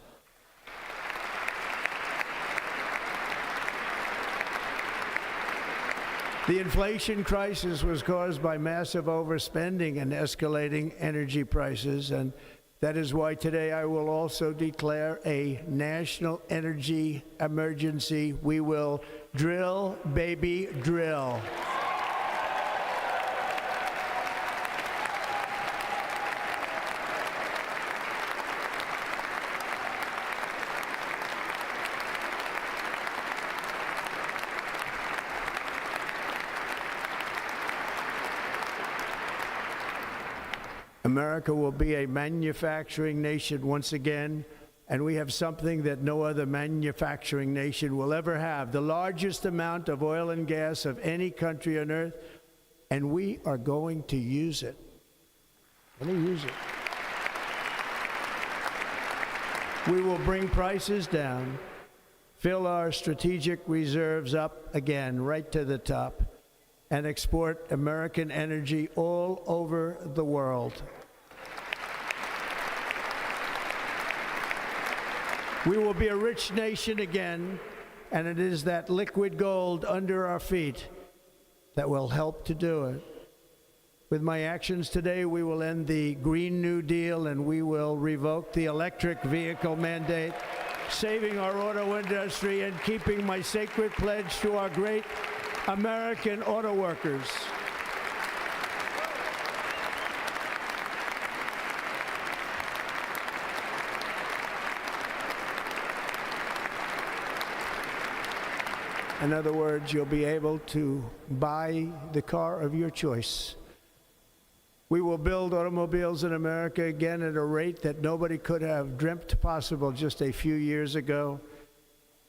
The inflation crisis was caused by massive overspending and escalating energy prices, and that is why today I will also declare a national energy emergency. We will drill, baby, drill. America will be a manufacturing nation once again, and we have something that no other manufacturing nation will ever have, the largest amount of oil and gas of any country on earth, and we are going to use it. We will bring prices down, fill our strategic reserves up again, right to the top, and export American energy all over the world. We will be a rich nation again, and it is that liquid gold under our feet that will help to do it. With my actions today, we will end the Green New Deal and we will revoke the electric vehicle mandate, saving our auto industry and keeping my sacred pledge to our great American auto workers. In other words, you'll be able to buy the car of your choice. We will build automobiles in America again at a rate that nobody could have dreamt possible just a few years ago.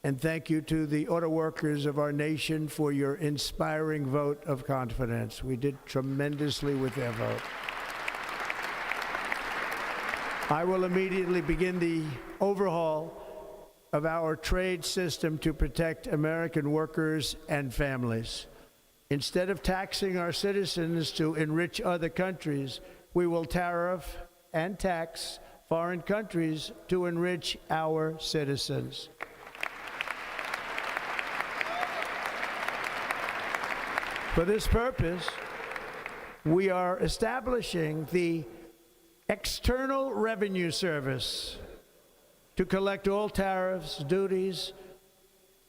And thank you to the auto workers of our nation for your inspiring vote of confidence. We did tremendously with their vote. I will immediately begin the overhaul of our trade system to protect American workers and families. Instead of taxing our citizens to enrich other countries, we will tariff and tax foreign countries to enrich our citizens. For this purpose, we are establishing the External Revenue Service to collect all tariffs, duties,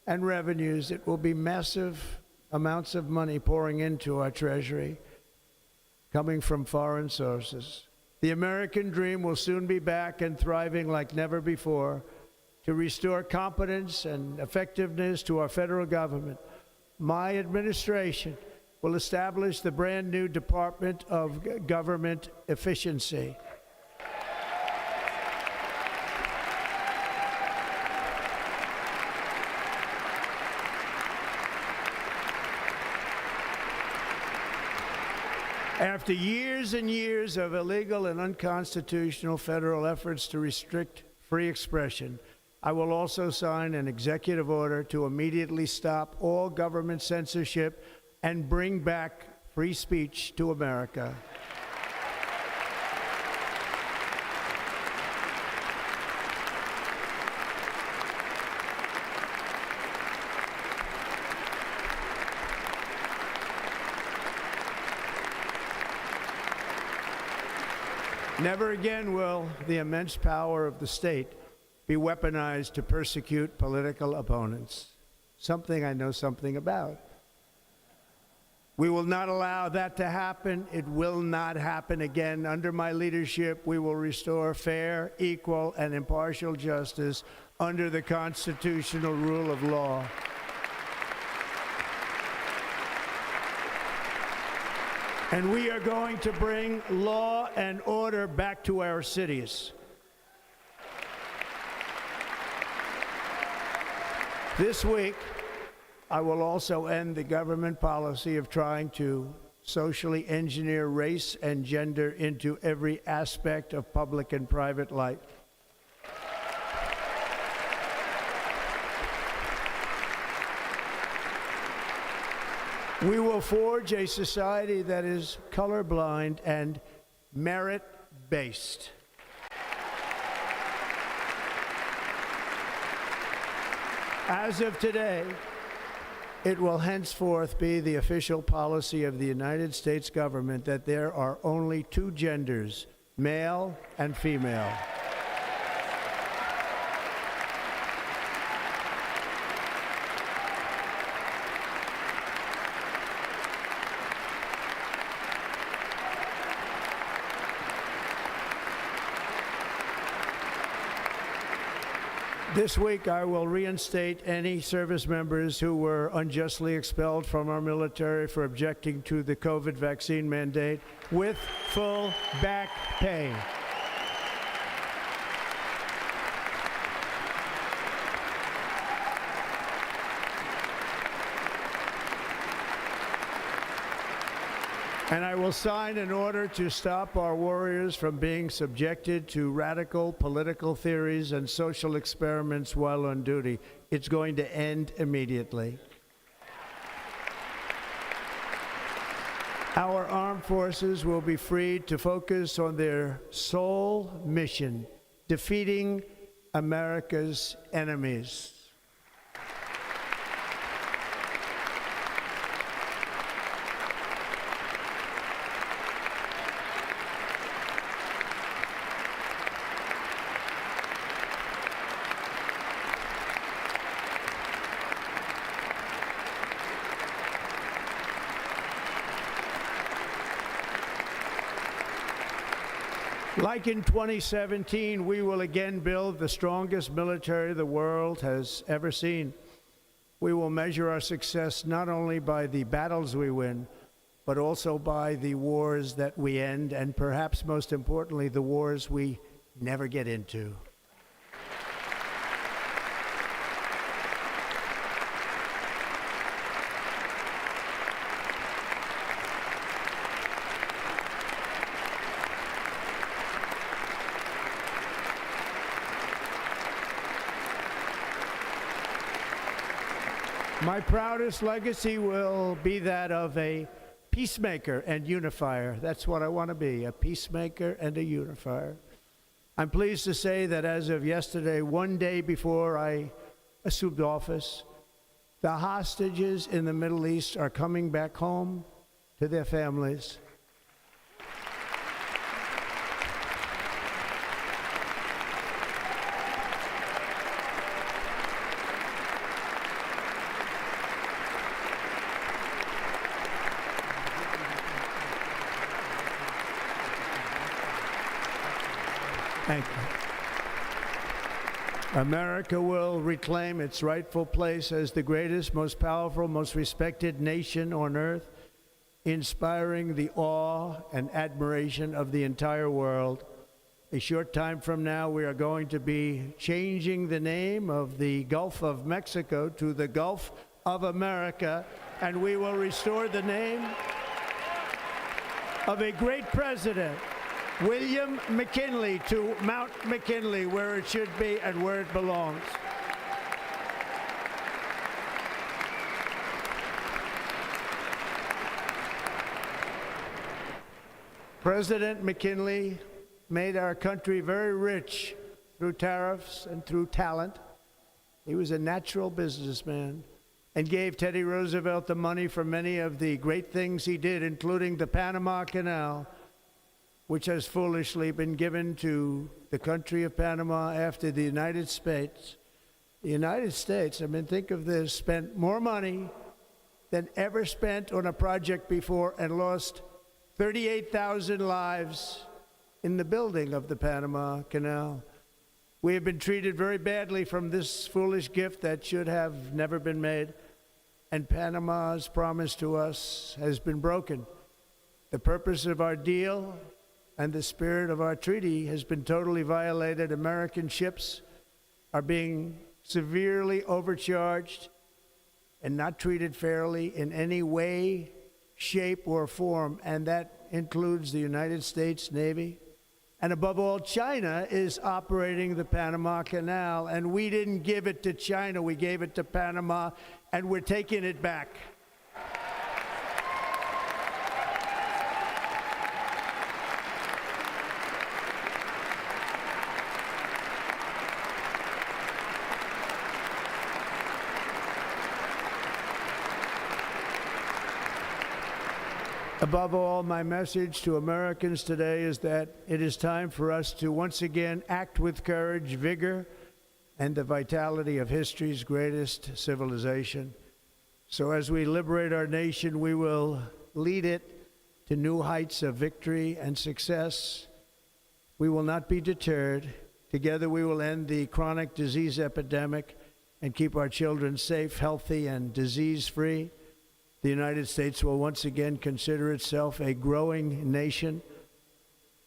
and revenues. It will be massive amounts of money pouring into our treasury, coming from foreign sources. The American dream will soon be back and thriving like never before to restore competence and effectiveness to our federal government. My administration will establish the brand new Department of Government Efficiency. After years and years of illegal and unconstitutional federal efforts to restrict free expression, I will also sign an executive order to immediately stop all government censorship and bring back free speech to America. Never again will the immense power of the state be weaponized to persecute political opponents, something I know something about. We will not allow that to happen. It will not happen again. Under my leadership, we will restore fair, equal, and impartial justice under the constitutional rule of law. And we are going to bring law and order back to our cities. This week, I will also end the government policy of trying to socially engineer race and gender into every aspect of public and private life. We will forge a society that is colorblind and merit-based. As of today, it will henceforth be the official policy of the United States government that there are only two genders, male and female. This week, I will reinstate any service members who were unjustly expelled from our military for objecting to the COVID vaccine mandate with full back pay. And I will sign an order to stop our warriors from being subjected to radical political theories and social experiments while on duty. It's going to end immediately. Our armed forces will be freed to focus on their sole mission, defeating America's enemies. Like in 2017, we will again build the strongest military the world has ever seen. We will measure our success not only by the battles we win, but also by the wars that we end, and perhaps most importantly, the wars we never get into. My proudest legacy will be that of a peacemaker and unifier. That's what I want to be, a peacemaker and a unifier. I'm pleased to say that as of yesterday, one day before I assumed office, the hostages in the Middle East are coming back home to their families. Thank you. America will reclaim its rightful place as the greatest, most powerful, most respected nation on earth, inspiring the awe and admiration of the entire world. A short time from now, we are going to be changing the name of the Gulf of Mexico to the Gulf of America, and we will restore the name of a great president, William McKinley, to Mount McKinley, where it should be and where it belongs. President McKinley made our country very rich through tariffs and through talent. He was a natural businessman and gave Teddy Roosevelt the money for many of the great things he did, including the Panama Canal, which has foolishly been given to the country of Panama after the United States. The United States, I mean, think of this, spent more money than ever spent on a project before and lost 38,000 lives in the building of the Panama Canal. We have been treated very badly from this foolish gift that should have never been made, and Panama's promise to us has been broken. The purpose of our deal and the spirit of our treaty has been totally violated. American ships are being severely overcharged and not treated fairly in any way, shape, or form, and that includes the United States Navy. And above all, China is operating the Panama Canal, and we didn't give it to China, we gave it to Panama, and we're taking it back. Above all, my message to Americans today is that it is time for us to once again act with courage, vigor, and the vitality of history's greatest civilization. So as we liberate our nation, we will lead it to new heights of victory and success. We will not be deterred. Together we will end the chronic disease epidemic and keep our children safe, healthy, and disease-free. The United States will once again consider itself a growing nation,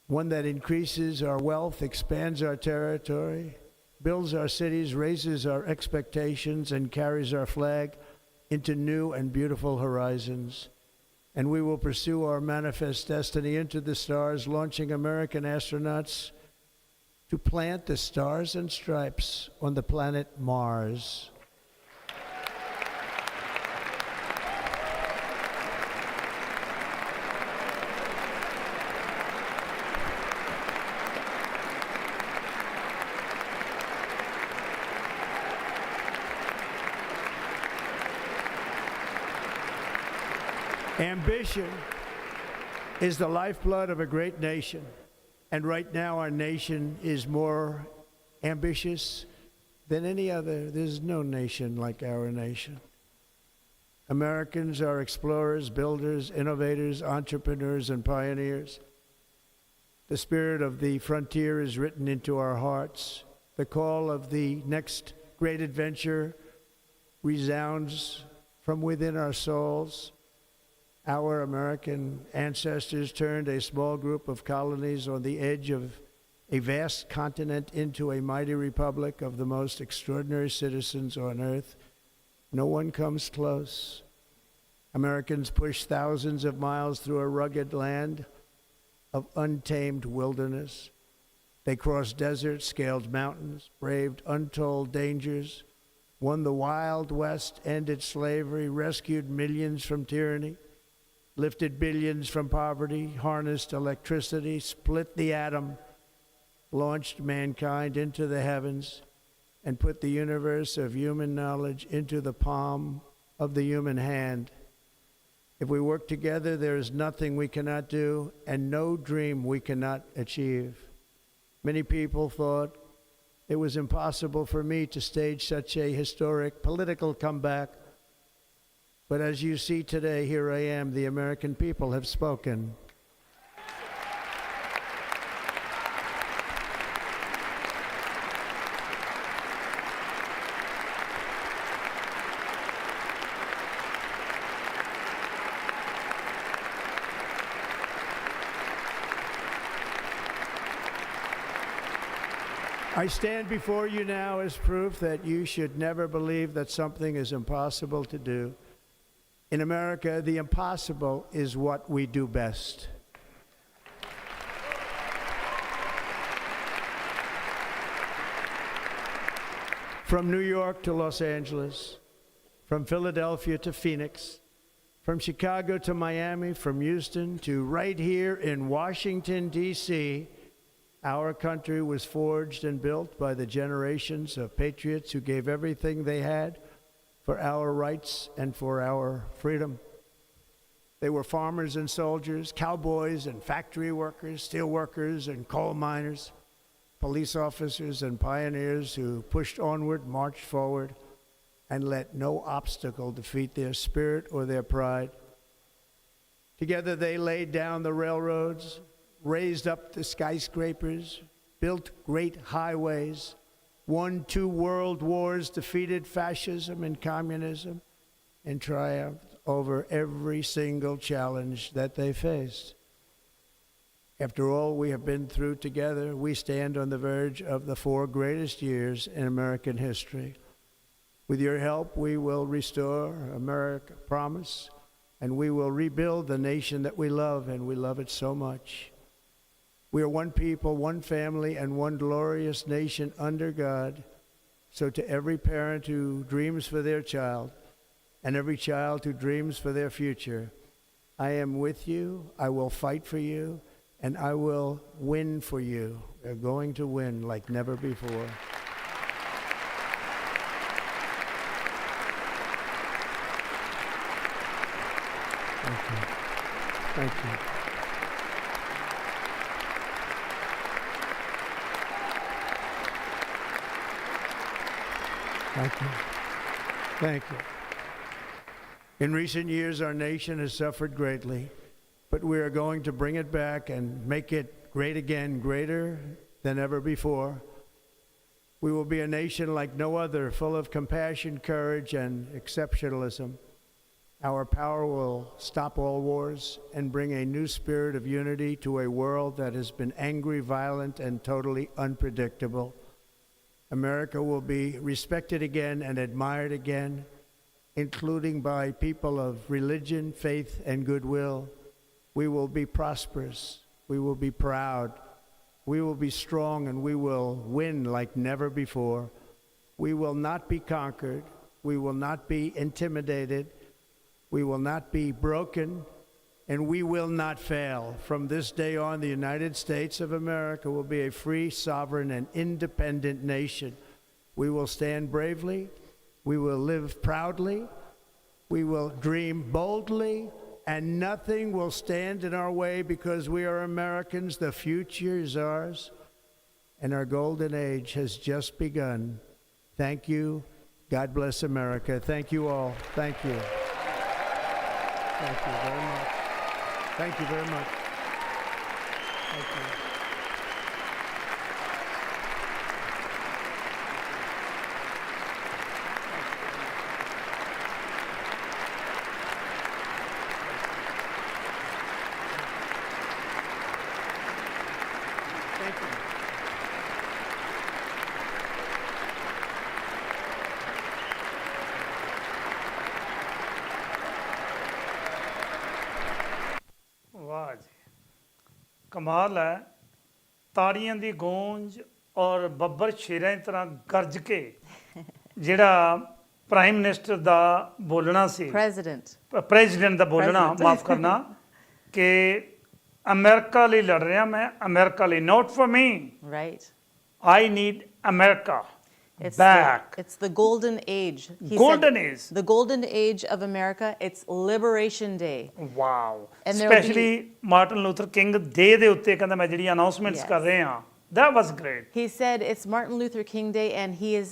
one that increases our wealth, expands our territory, builds our cities, raises our expectations, and carries our flag into new and beautiful horizons. And we will pursue our manifest destiny into the stars, launching American astronauts to plant the stars and stripes on the planet Mars. Ambition is the lifeblood of a great nation, and right now our nation is more ambitious than any other. There's no nation like our nation. Americans are explorers, builders, innovators, entrepreneurs, and pioneers. The spirit of the frontier is written into our hearts. The call of the next great adventure resounds from within our souls. Our American ancestors turned a small group of colonies on the edge of a vast continent into a mighty republic of the most extraordinary citizens on earth. No one comes close. Americans pushed thousands of miles through a rugged land of untamed wilderness. They crossed deserts, scaled mountains, braved untold dangers, won the Wild West, ended slavery, rescued millions from tyranny, lifted billions from poverty, harnessed electricity, split the atom, launched mankind into the heavens, and put the universe of human knowledge into the palm of the human hand. If we work together, there is nothing we cannot do and no dream we cannot achieve. Many people thought it was impossible for me to stage such a historic political comeback. But as you see today, here I am. The American people have spoken. I stand before you now as proof that you should never believe that something is impossible to do. In America, the impossible is what we do best. From New York to Los Angeles, from Philadelphia to Phoenix, from Chicago to Miami, from Houston to right here in Washington, D.C., our country was forged and built by the generations of patriots who gave everything they had for our rights and for our freedom. They were farmers and soldiers, cowboys and factory workers, steel workers and coal miners, police officers and pioneers who pushed onward, marched forward, and let no obstacle defeat their spirit or their pride. Together they laid down the railroads, raised up the skyscrapers, built great highways, won 2 world wars, defeated fascism and communism, and triumphed over every single challenge that they faced. After all we have been through together, we stand on the verge of the 4 greatest years in American history. With your help, we will restore America promise, and we will rebuild the nation that we love, and we love it so much. We are one people, one family, and one glorious nation under God. So to every parent who dreams for their child, and every child who dreams for their future, I am with you, I will fight for you, and I will win for you. We're going to win like never before. Thank you. Thank you. Thank you. Thank you. In recent years, our nation has suffered greatly, but we are going to bring it back and make it great again, greater than ever before. We will be a nation like no other, full of compassion, courage, and exceptionalism. Our power will stop all wars and bring a new spirit of unity to a world that has been angry, violent, and totally unpredictable. America will be respected again and admired again, including by people of religion, faith, and goodwill. We will be prosperous. We will be proud. We will be strong, and we will win like never before. We will not be conquered. We will not be intimidated. We will not be broken, and we will not fail. From this day on, the United States of America will be a free, sovereign, and independent nation. We will stand bravely. We will live proudly. We will dream boldly, and nothing will stand in our way because we are Americans. The future is ours, and our golden age has just begun. Thank you. God bless America. Thank you all. Thank you. Thank you very much. Thank you very much. Thank you. Thank you. ਵਾਹ ਜੀ ਕਮਾਲ ਹੈ ਤਾੜੀਆਂ ਦੀ ਗੂੰਜ ਔਰ ਬੱਬਰ ਸ਼ੇਰਾਂ ਦੀ ਤਰ੍ਹਾਂ ਗਰਜ ਕੇ ਜਿਹੜਾ ਪ੍ਰਾਈਮ ਮਿਨਿਸਟਰ ਦਾ ਬੋਲਣਾ ਸੀ ਪ੍ਰੈਜ਼ੀਡੈਂਟ ਦਾ ਬੋਲਣਾ ਮਾਫ ਕਰਨਾ ਕਿ ਅਮਰੀਕਾ ਲਈ ਲੜ ਰਿਹਾ ਮੈਂ ਅਮਰੀਕਾ ਲਈ not for me Right. I need America It's back. it's the golden age. Golden age. The golden age of America. It's Liberation Day. Wow. And there will Especially Martin Luther King Day ਦੇ ਉੱਤੇ ਕਹਿੰਦਾ ਮੈਂ ਜਿਹੜੀ announcements ਕਰ ਰਹੇ ਹਾਂ. That was great. He said it's Martin Luther King Day, and he is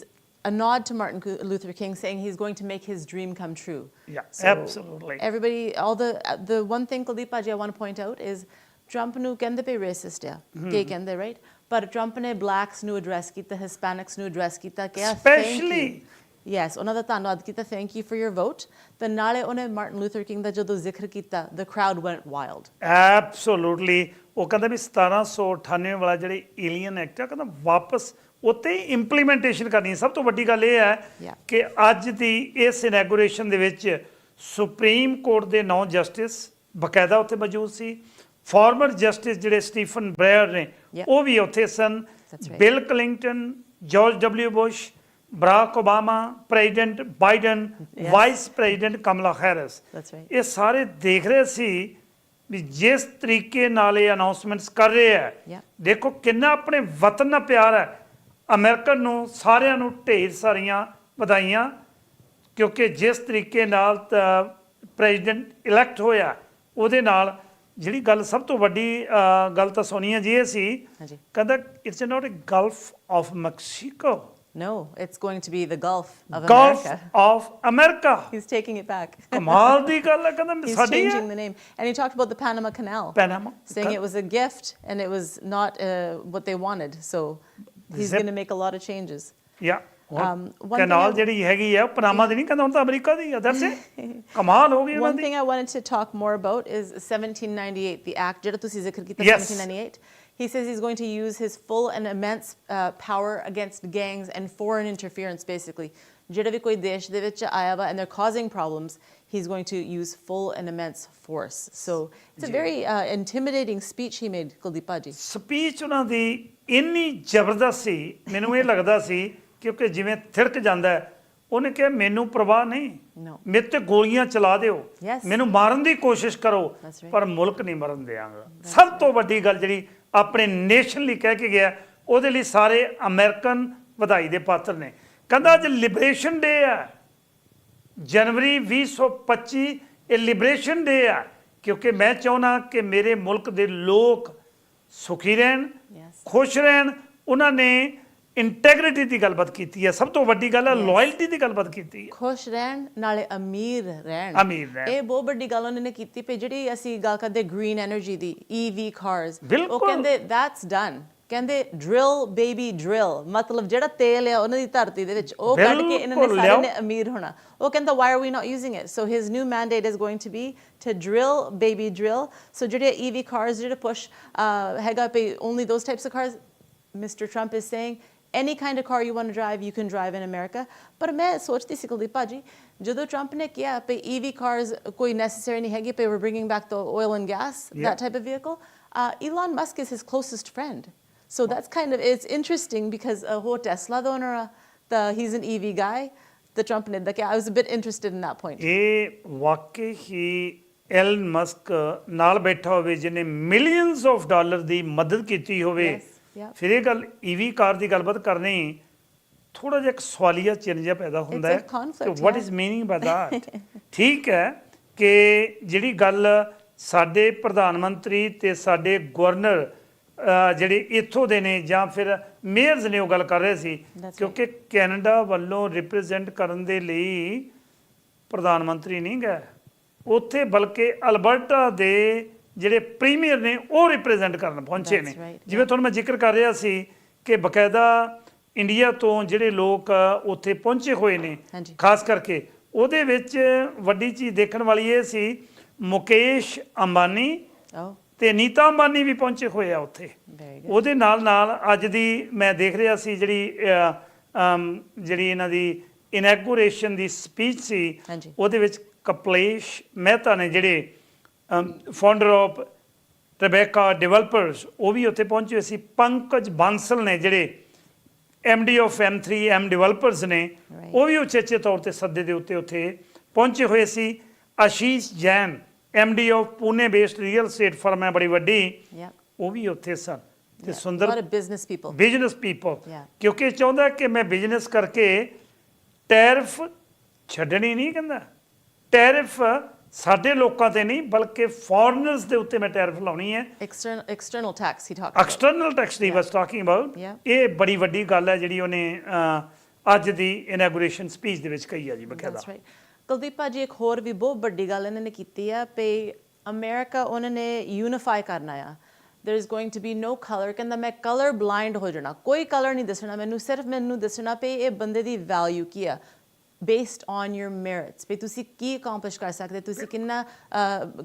a nod to Martin Luther King, saying he's going to make his dream come true. Yeah, So absolutely. Everybody, all the one thing, Kuldeep Paji, I want to point out is Trump nu kende pe racist ya. Ke kende, right? But Trump ne blacks nu address kita, Hispanics nu address kita. Especially. Yes, ਉਹਨਾਂ ਦਾ ਧੰਨਵਾਦ ਕੀਤਾ. Thank you for your vote. ਤੇ ਨਾਲੇ ਉਹਨੇ Martin Luther King ਦਾ ਜਦੋਂ ਜ਼ਿਕਰ ਕੀਤਾ, the crowd went wild. Absolutely. ਉਹ ਕਹਿੰਦਾ ਵੀ 1798 ਵਾਲਾ ਜਿਹੜੇ ਏਲੀਅਨ ਐਕਟ ਆ ਕਹਿੰਦਾ ਵਾਪਸ ਉੱਤੇ ਹੀ ਇੰਪਲੀਮੈਂਟੇਸ਼ਨ ਕਰਨੀ ਹੈ। ਸਭ ਤੋਂ ਵੱਡੀ ਗੱਲ ਇਹ ਹੈ ਕਿ ਅੱਜ ਦੀ ਇਸ ਇਨੈਗੋਰੇਸ਼ਨ ਦੇ ਵਿੱਚ ਸੁਪਰੀਮ ਕੋਰਟ ਦੇ 9 ਜਸਟਿਸ ਬਕਾਇਦਾ ਉੱਥੇ ਮੌਜੂਦ ਸੀ। ਫਾਰਮਰ ਜਸਟਿਸ ਜਿਹੜੇ ਸਟੀਫਨ ਬ੍ਰੇਅਰ ਨੇ ਉਹ ਵੀ ਉੱਥੇ ਸਨ। Bill Clinton, George W Bush, Barack Obama, President Biden, Vice President Kamala Harris, ਇਹ ਸਾਰੇ ਦੇਖ ਰਹੇ ਸੀ ਵੀ ਜਿਸ ਤਰੀਕੇ ਨਾਲ ਇਹ ਅਨਾਉਂਸਮੈਂਟਸ ਕਰ ਰਹੇ ਹੈ। ਦੇਖੋ ਕਿੰਨਾ ਆਪਣੇ ਵਤਨ ਨਾਲ ਪਿਆਰ ਹੈ। ਅਮਰੀਕਨ ਨੂੰ ਸਾਰਿਆਂ ਨੂੰ ਢੇਰ ਸਾਰੀਆਂ ਵਧਾਈਆਂ, ਕਿਉਂਕਿ ਜਿਸ ਤਰੀਕੇ ਨਾਲ ਪ੍ਰੈਜ਼ੀਡੈਂਟ ਇਲੈਕਟ ਹੋਇਆ ਉਹਦੇ ਨਾਲ ਜਿਹੜੀ ਗੱਲ ਸਭ ਤੋਂ ਵੱਡੀ ਗੱਲ ਤਾਂ ਸੋਨੀਆ ਜੀ ਇਹ ਸੀ, ਕਹਿੰਦਾ it's not a Gulf of Mexico. No, it's going to be the Gulf of Gulf America. of America. He's taking it back. ਕਮਾਲ ਦੀ ਗੱਲ ਹੈ, ਕਹਿੰਦਾ He's ਸਾਡੀ ਹੈ। changing the name. And he talked about the Panama Canal. Panama. Saying it was a gift and it was not what they wanted. So he's going to make a lot of changes. Yeah. ਕਨਾਲ ਜਿਹੜੀ ਹੈਗੀ ਆ Panama ਦੀ ਨਹੀਂ ਕਹਿੰਦਾ, ਹੁਣ ਤਾਂ America ਦੀ ਆ। ਦੱਸੇ ਕਮਾਲ ਹੋ ਗਈ। One thing I wanted to talk more about is 1798, the act ਜਿਹੜਾ ਤੁਸੀਂ ਜ਼ਿਕਰ ਕੀਤਾ, 1798. He says he's going to use his full and immense power against gangs and foreign interference, basically, ਜਿਹੜੇ ਵੀ ਕੋਈ ਦੇਸ਼ ਦੇ ਵਿੱਚ ਆਇਆ ਵਾ and they're causing problems, he's going to use full and immense force. So it's a very intimidating speech he made, Kuldeep Ji. Speech ਉਹਨਾਂ ਦੀ ਇੰਨੀ ਜ਼ਬਰਦਸਤ ਸੀ, ਮੈਨੂੰ ਇਹ ਲੱਗਦਾ ਸੀ ਕਿਉਂਕਿ ਜਿਵੇਂ ਥਿਰਕ ਜਾਂਦਾ ਹੈ, ਉਹਨੇ ਕਿਹਾ ਮੈਨੂੰ ਪ੍ਰਵਾਹ ਨਹੀਂ, No. ਮੇਰੇ ਤੇ ਗੋਲੀਆਂ ਚਲਾ ਦਿਓ, Yes. ਮੈਨੂੰ ਮਾਰਨ ਦੀ ਕੋਸ਼ਿਸ਼ ਕਰੋ, That's right. ਪਰ ਮੁਲਕ ਨਹੀਂ ਮਰਨ ਦਿਆਂਗਾ। ਸਭ ਤੋਂ ਵੱਡੀ ਗੱਲ ਜਿਹੜੀ ਆਪਣੇ ਨੇਸ਼ਨ ਲਈ ਕਹਿ ਕੇ ਗਿਆ, ਉਹਦੇ ਲਈ ਸਾਰੇ ਅਮਰੀਕਨ ਵਧਾਈ ਦੇ ਪਾਤਰ ਨੇ। ਕਹਿੰਦਾ ਅੱਜ ਲਿਬਰੇਸ਼ਨ ਡੇ ਆ, ਜਨਵਰੀ 2025 ਇਹ ਲਿਬਰੇਸ਼ਨ ਡੇ ਆ, ਕਿਉਂਕਿ ਮੈਂ ਚਾਹੁੰਦਾ ਕਿ ਮੇਰੇ ਮੁਲਕ ਦੇ ਲੋਕ ਸੁਖੀ ਰਹਿਣ, Yes. ਖੁਸ਼ ਰਹਿਣ। ਉਹਨਾਂ ਨੇ ਇੰਟੈਗ੍ਰਿਟੀ ਦੀ ਗੱਲਬਾਤ ਕੀਤੀ ਹੈ, ਸਭ ਤੋਂ ਵੱਡੀ ਗੱਲ ਹੈ ਲਾਇਲਟੀ ਦੀ ਗੱਲਬਾਤ ਕੀਤੀ ਹੈ। ਖੁਸ਼ ਰਹਿਣ ਨਾਲੇ ਅਮੀਰ ਰਹਿਣ। ਅਮੀਰ ਰਹਿਣ। ਇਹ ਬਹੁਤ ਵੱਡੀ ਗੱਲ ਉਹਨਾਂ ਨੇ ਕੀਤੀ ਪਈ। ਜਿਹੜੀ ਅਸੀਂ ਗੱਲ ਕਰਦੇ ਗ੍ਰੀਨ ਐਨਰਜੀ ਦੀ, EV ਕਾਰਸ, ਉਹ ਬਿਲਕੁਲ। ਕਹਿੰਦੇ that's done। ਕਹਿੰਦੇ ਡਰਿਲ ਬੇਬੀ ਡਰਿਲ, ਮਤਲਬ ਜਿਹੜਾ ਤੇਲ ਆ ਉਹਨਾਂ ਦੀ ਧਰਤੀ ਦੇ ਵਿੱਚ ਉਹ ਕੱਢ ਕੇ ਇਹਨਾਂ ਨੇ ਬਿਲਕੁਲ ਸਾਰਿਆਂ ਲਿਆਓ। ਨੇ ਅਮੀਰ ਹੋਣਾ। ਉਹ ਕਹਿੰਦਾ why are we not using it? So his new mandate is going to be to drill baby drill. So ਜਿਹੜੇ EV cars ਜਿਹੜੇ push ਹੈਗਾ ਪਈ only those types of cars, Mr. Trump is saying any kind of car you want to drive, you can drive in America. ਪਰ ਮੈਂ ਸੋਚਦੀ ਸੀ ਕੁਲਦੀਪ ਭਾਜੀ, ਜਦੋਂ Trump ਨੇ ਕਿਹਾ ਕਿ EV cars ਕੋਈ necessary ਨਹੀਂ ਹੈਗੀ, we're bringing back the oil and gas, that type of vehicle, Elon Musk is his closest friend. So that's kind of, it's interesting because who Tesla the owner, he's an EV guy. The Trump ne I was a bit interested in that point. ਇਹ ਵਾਕਈ ਹੀ Allen Musk ਨਾਲ ਬੈਠਾ ਹੋਵੇ ਜਿਹਨੇ millions of dollar ਦੀ ਮਦਦ ਕੀਤੀ ਹੋਵੇ। Yes, yeah. ਫਿਰ ਇਹ ਗੱਲ EV ਕਾਰ ਦੀ ਗੱਲਬਾਤ ਕਰਨੀ ਥੋੜਾ ਜਿਹਾ ਇੱਕ ਸਵਾਲੀਆ ਚਿੰਨ੍ਹ ਜਿਹਾ ਪੈਦਾ ਹੁੰਦਾ It's a ਹੈ conflict, ਕਿ what yeah. Is meaning by that. ਠੀਕ ਹੈ ਕਿ ਜਿਹੜੀ ਗੱਲ ਸਾਡੇ ਪ੍ਰਧਾਨ ਮੰਤਰੀ ਤੇ ਸਾਡੇ ਗਵਰਨਰ ਜਿਹੜੇ ਇੱਥੋਂ ਦੇ ਨੇ ਜਾਂ ਫਿਰ ਮੇਅਰਸ ਨੇ ਉਹ ਗੱਲ ਕਰ ਰਹੇ ਸੀ, right. ਕਿਉਂਕਿ ਕੈਨੇਡਾ ਵੱਲੋਂ ਰਿਪਰੈਜ਼ੈਂਟ ਕਰਨ ਦੇ ਲਈ ਪ੍ਰਧਾਨ ਮੰਤਰੀ ਨਹੀਂ ਗਏ ਉੱਥੇ, ਬਲਕਿ ਅਲਬਰਟਾ ਦੇ ਜਿਹੜੇ ਪ੍ਰੀਮੀਅਰ ਨੇ ਉਹ ਰਿਪਰੈਜ਼ੈਂਟ ਕਰਨ ਪਹੁੰਚੇ ਨੇ। That's right, ਜਿਵੇਂ ਤੁਹਾਨੂੰ ਮੈਂ ਜ਼ਿਕਰ ਕਰ ਰਿਹਾ ਸੀ ਕਿ ਬਕਾਇਦਾ ਇੰਡੀਆ ਤੋਂ ਜਿਹੜੇ ਲੋਕ ਉੱਥੇ ਪਹੁੰਚੇ ਹੋਏ ਨੇ, ਹਾਂਜੀ। ਖਾਸ ਕਰਕੇ ਉਹਦੇ ਵਿੱਚ ਵੱਡੀ ਚੀਜ਼ ਦੇਖਣ ਵਾਲੀ ਇਹ ਸੀ ਮੁਕੇਸ਼ ਅੰਬਾਨੀ Oh, ਤੇ ਨੀਤਾ ਅੰਬਾਨੀ ਵੀ ਪਹੁੰਚੇ ਹੋਏ ਆ ਉੱਥੇ। very good. ਉਹਦੇ ਨਾਲ ਨਾਲ ਅੱਜ ਦੀ ਮੈਂ ਦੇਖ ਰਿਹਾ ਸੀ ਜਿਹੜੀ ਇਹਨਾਂ ਦੀ ਇਨੈਗੋਰੇਸ਼ਨ ਦੀ ਸਪੀਚ ਸੀ, ਹਾਂਜੀ। ਉਹਦੇ ਵਿੱਚ ਕਪਲੇਸ਼ ਮਹਿਤਾ ਨੇ ਜਿਹੜੇ ਫਾਊਂਡਰ ਆਫ ਟਰਬੈਕਾ ਡਿਵੈਲਪਰਸ, ਉਹ ਵੀ ਉੱਥੇ ਪਹੁੰਚੇ ਹੋਏ ਸੀ। ਪੰਕਜ ਬਾਂਸਲ ਨੇ ਜਿਹੜੇ MD ਆਫ M3M ਡਿਵੈਲਪਰਸ ਨੇ, Right. ਉਹ ਵੀ ਉਚੇਚੇ ਤੌਰ ਤੇ ਸੱਦੇ ਦੇ ਉੱਤੇ ਪਹੁੰਚੇ ਹੋਏ ਸੀ। Ashish Jain MD of Pune based real estate firm ਹੈ ਬੜੀ ਵੱਡੀ, Yeah. ਉਹ ਵੀ ਉੱਥੇ ਸਨ। ਤੇ Yeah. A Sundar lot of business people. Business people, Yeah. ਕਿਉਂਕਿ ਚਾਹੁੰਦਾ ਕਿ ਮੈਂ ਬਿਜ਼ਨਸ ਕਰਕੇ ਟੈਰਿਫ ਛੱਡਣੀ ਨਹੀਂ, ਕਹਿੰਦਾ ਟੈਰਿਫ ਸਾਡੇ ਲੋਕਾਂ ਤੇ ਨਹੀਂ ਬਲਕਿ ਫੋਰਨਰਸ ਦੇ ਉੱਤੇ ਮੈਂ ਟੈਰਿਫ ਲਾਉਣੀ ਹੈ। External tax he talked about. External tax the was talking about. Yeah. ਇਹ ਬੜੀ ਵੱਡੀ ਗੱਲ ਹੈ ਜਿਹੜੀ ਉਹਨੇ ਅੱਜ ਦੀ ਇਨੈਗੋਰੇਸ਼ਨ ਸਪੀਚ ਦੇ ਵਿੱਚ ਕਹੀ ਆ ਜੀ ਬਕਾਇਦਾ। That's right. ਕੁਲਦੀਪ ਭਾਜੀ, ਇੱਕ ਹੋਰ ਵੀ ਬਹੁਤ ਵੱਡੀ ਗੱਲ ਇਹਨਾਂ ਨੇ ਕੀਤੀ ਆ ਕਿ ਅਮਰੀਕਾ ਉਹਨਾਂ ਨੇ ਯੂਨੀਫਾਈ ਕਰਨਾ ਆ। there is going to be no color। ਕਹਿੰਦਾ ਮੈਂ ਕਲਰ ਬਲਾਈਂਡ ਹੋ ਜਾਣਾ, ਕੋਈ ਕਲਰ ਨਹੀਂ ਦੱਸਣਾ ਮੈਨੂੰ, ਸਿਰਫ ਮੈਨੂੰ ਦੱਸਣਾ ਪਈ ਇਹ ਬੰਦੇ ਦੀ ਵੈਲਿਊ ਕੀ ਆ, based on your merits, ਵੀ ਤੁਸੀਂ ਕੀ ਅਕਾਂਪਲਿਸ਼ ਕਰ ਸਕਦੇ, ਤੁਸੀਂ ਕਿੰਨਾ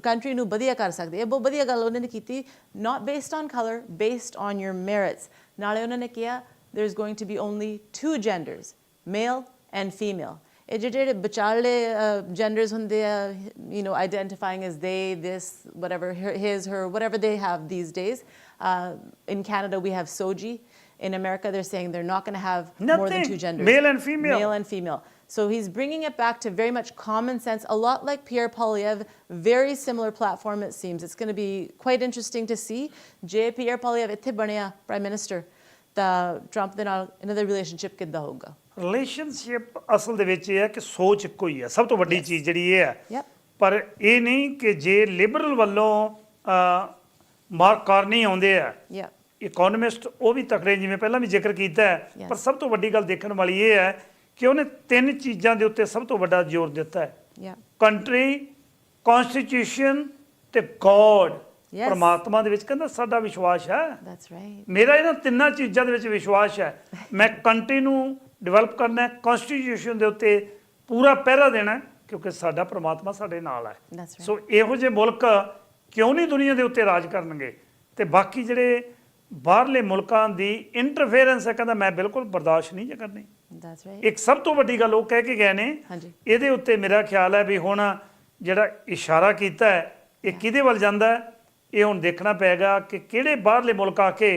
ਕੰਟਰੀ ਨੂੰ ਵਧੀਆ ਕਰ ਸਕਦੇ। ਇਹ ਬਹੁਤ ਵਧੀਆ ਗੱਲ ਉਹਨਾਂ ਨੇ ਕੀਤੀ, not based on color, based on your merits। ਨਾਲੇ ਉਹਨਾਂ ਨੇ ਕਿਹਾ there is going to be only 2 genders, male and female। ਇਹ ਜਿਹੜੇ ਵਿਚਾਲੇ genders ਹੁੰਦੇ ਆ, identifying as they, this, whatever, his, her, whatever they have these days। In Canada we have soji, in America they're saying they're not going to have more than 2 genders, male and female, male and female। So he's bringing it back to very much common sense, a lot like Pierre Poilievre, very similar platform it seems। It's going to be quite interesting to see ਜੇ Pierre Poilievre ਇੱਥੇ ਬਣਿਆ prime minister ਤਾਂ Trump ਦੇ ਨਾਲ ਇਹਨਾਂ ਦਾ relationship ਕਿੱਦਾਂ ਹੋਊਗਾ। Relationship ਅਸਲ ਦੇ ਵਿੱਚ ਇਹ ਹੈ ਕਿ ਸੋਚ ਇੱਕੋ ਹੀ ਹੈ, ਸਭ ਤੋਂ ਵੱਡੀ ਚੀਜ਼ ਜਿਹੜੀ ਇਹ ਹੈ। Yep. ਪਰ ਇਹ ਨਹੀਂ ਕਿ ਜੇ ਲਿਬਰਲ ਵੱਲੋਂ ਮਾਰਕ ਕਾਰਨੀ ਆਉਂਦੇ ਆ, Yeah, ਇਕੋਨੋਮਿਸਟ ਉਹ ਵੀ ਤਕੜੇ, ਜਿਵੇਂ ਪਹਿਲਾਂ ਵੀ ਜ਼ਿਕਰ ਕੀਤਾ ਹੈ। Yes. ਪਰ ਸਭ ਤੋਂ ਵੱਡੀ ਗੱਲ ਦੇਖਣ ਵਾਲੀ ਇਹ ਹੈ ਕਿ ਉਹਨੇ 3 ਚੀਜ਼ਾਂ ਦੇ ਉੱਤੇ ਸਭ ਤੋਂ ਵੱਡਾ ਜ਼ੋਰ ਦਿੱਤਾ ਹੈ, yeah, ਕੰਟਰੀ, ਕਨਸਟੀਟਿਊਸ਼ਨ ਤੇ ਗੋਡ। Yes. ਪਰਮਾਤਮਾ ਦੇ ਵਿੱਚ ਕਹਿੰਦਾ ਸਾਡਾ ਵਿਸ਼ਵਾਸ ਹੈ, that's right। ਮੇਰਾ ਇਹਨਾਂ 3 ਚੀਜ਼ਾਂ ਦੇ ਵਿੱਚ ਵਿਸ਼ਵਾਸ ਹੈ। ਮੈਂ ਕੰਟਰੀ ਨੂੰ ਡਿਵੈਲਪ ਕਰਨਾ ਹੈ, ਕਨਸਟੀਟਿਊਸ਼ਨ ਦੇ ਉੱਤੇ ਪੂਰਾ ਪਹਿਰਾ ਦੇਣਾ, ਕਿਉਂਕਿ ਸਾਡਾ ਪਰਮਾਤਮਾ ਸਾਡੇ ਨਾਲ ਹੈ। That's right। ਸੋ ਇਹੋ ਜਿਹੇ ਮੁਲਕ ਕਿਉਂ ਨਹੀਂ ਦੁਨੀਆ ਦੇ ਉੱਤੇ ਰਾਜ ਕਰਨਗੇ। ਤੇ ਬਾਕੀ ਜਿਹੜੇ ਬਾਹਰਲੇ ਮੁਲਕਾਂ ਦੀ ਇੰਟਰਫੇਰੈਂਸ ਹੈ, ਕਹਿੰਦਾ ਮੈਂ ਬਿਲਕੁਲ ਬਰਦਾਸ਼ਤ ਨਹੀਂ ਕਰਨੀ। That's right. ਇੱਕ ਸਭ ਤੋਂ ਵੱਡੀ ਗੱਲ ਉਹ ਕਹਿ ਕੇ ਗਏ ਨੇ ਹਾਂਜੀ। ਇਹਦੇ ਉੱਤੇ ਮੇਰਾ ਖਿਆਲ ਹੈ ਵੀ ਹੁਣ ਜਿਹੜਾ ਇਸ਼ਾਰਾ ਕੀਤਾ ਹੈ ਇਹ ਕਿਹਦੇ ਵੱਲ ਜਾਂਦਾ ਹੈ ਇਹ ਹੁਣ ਦੇਖਣਾ ਪਏਗਾ ਕਿ ਕਿਹੜੇ ਬਾਹਰਲੇ ਮੁਲਕ ਆ ਕੇ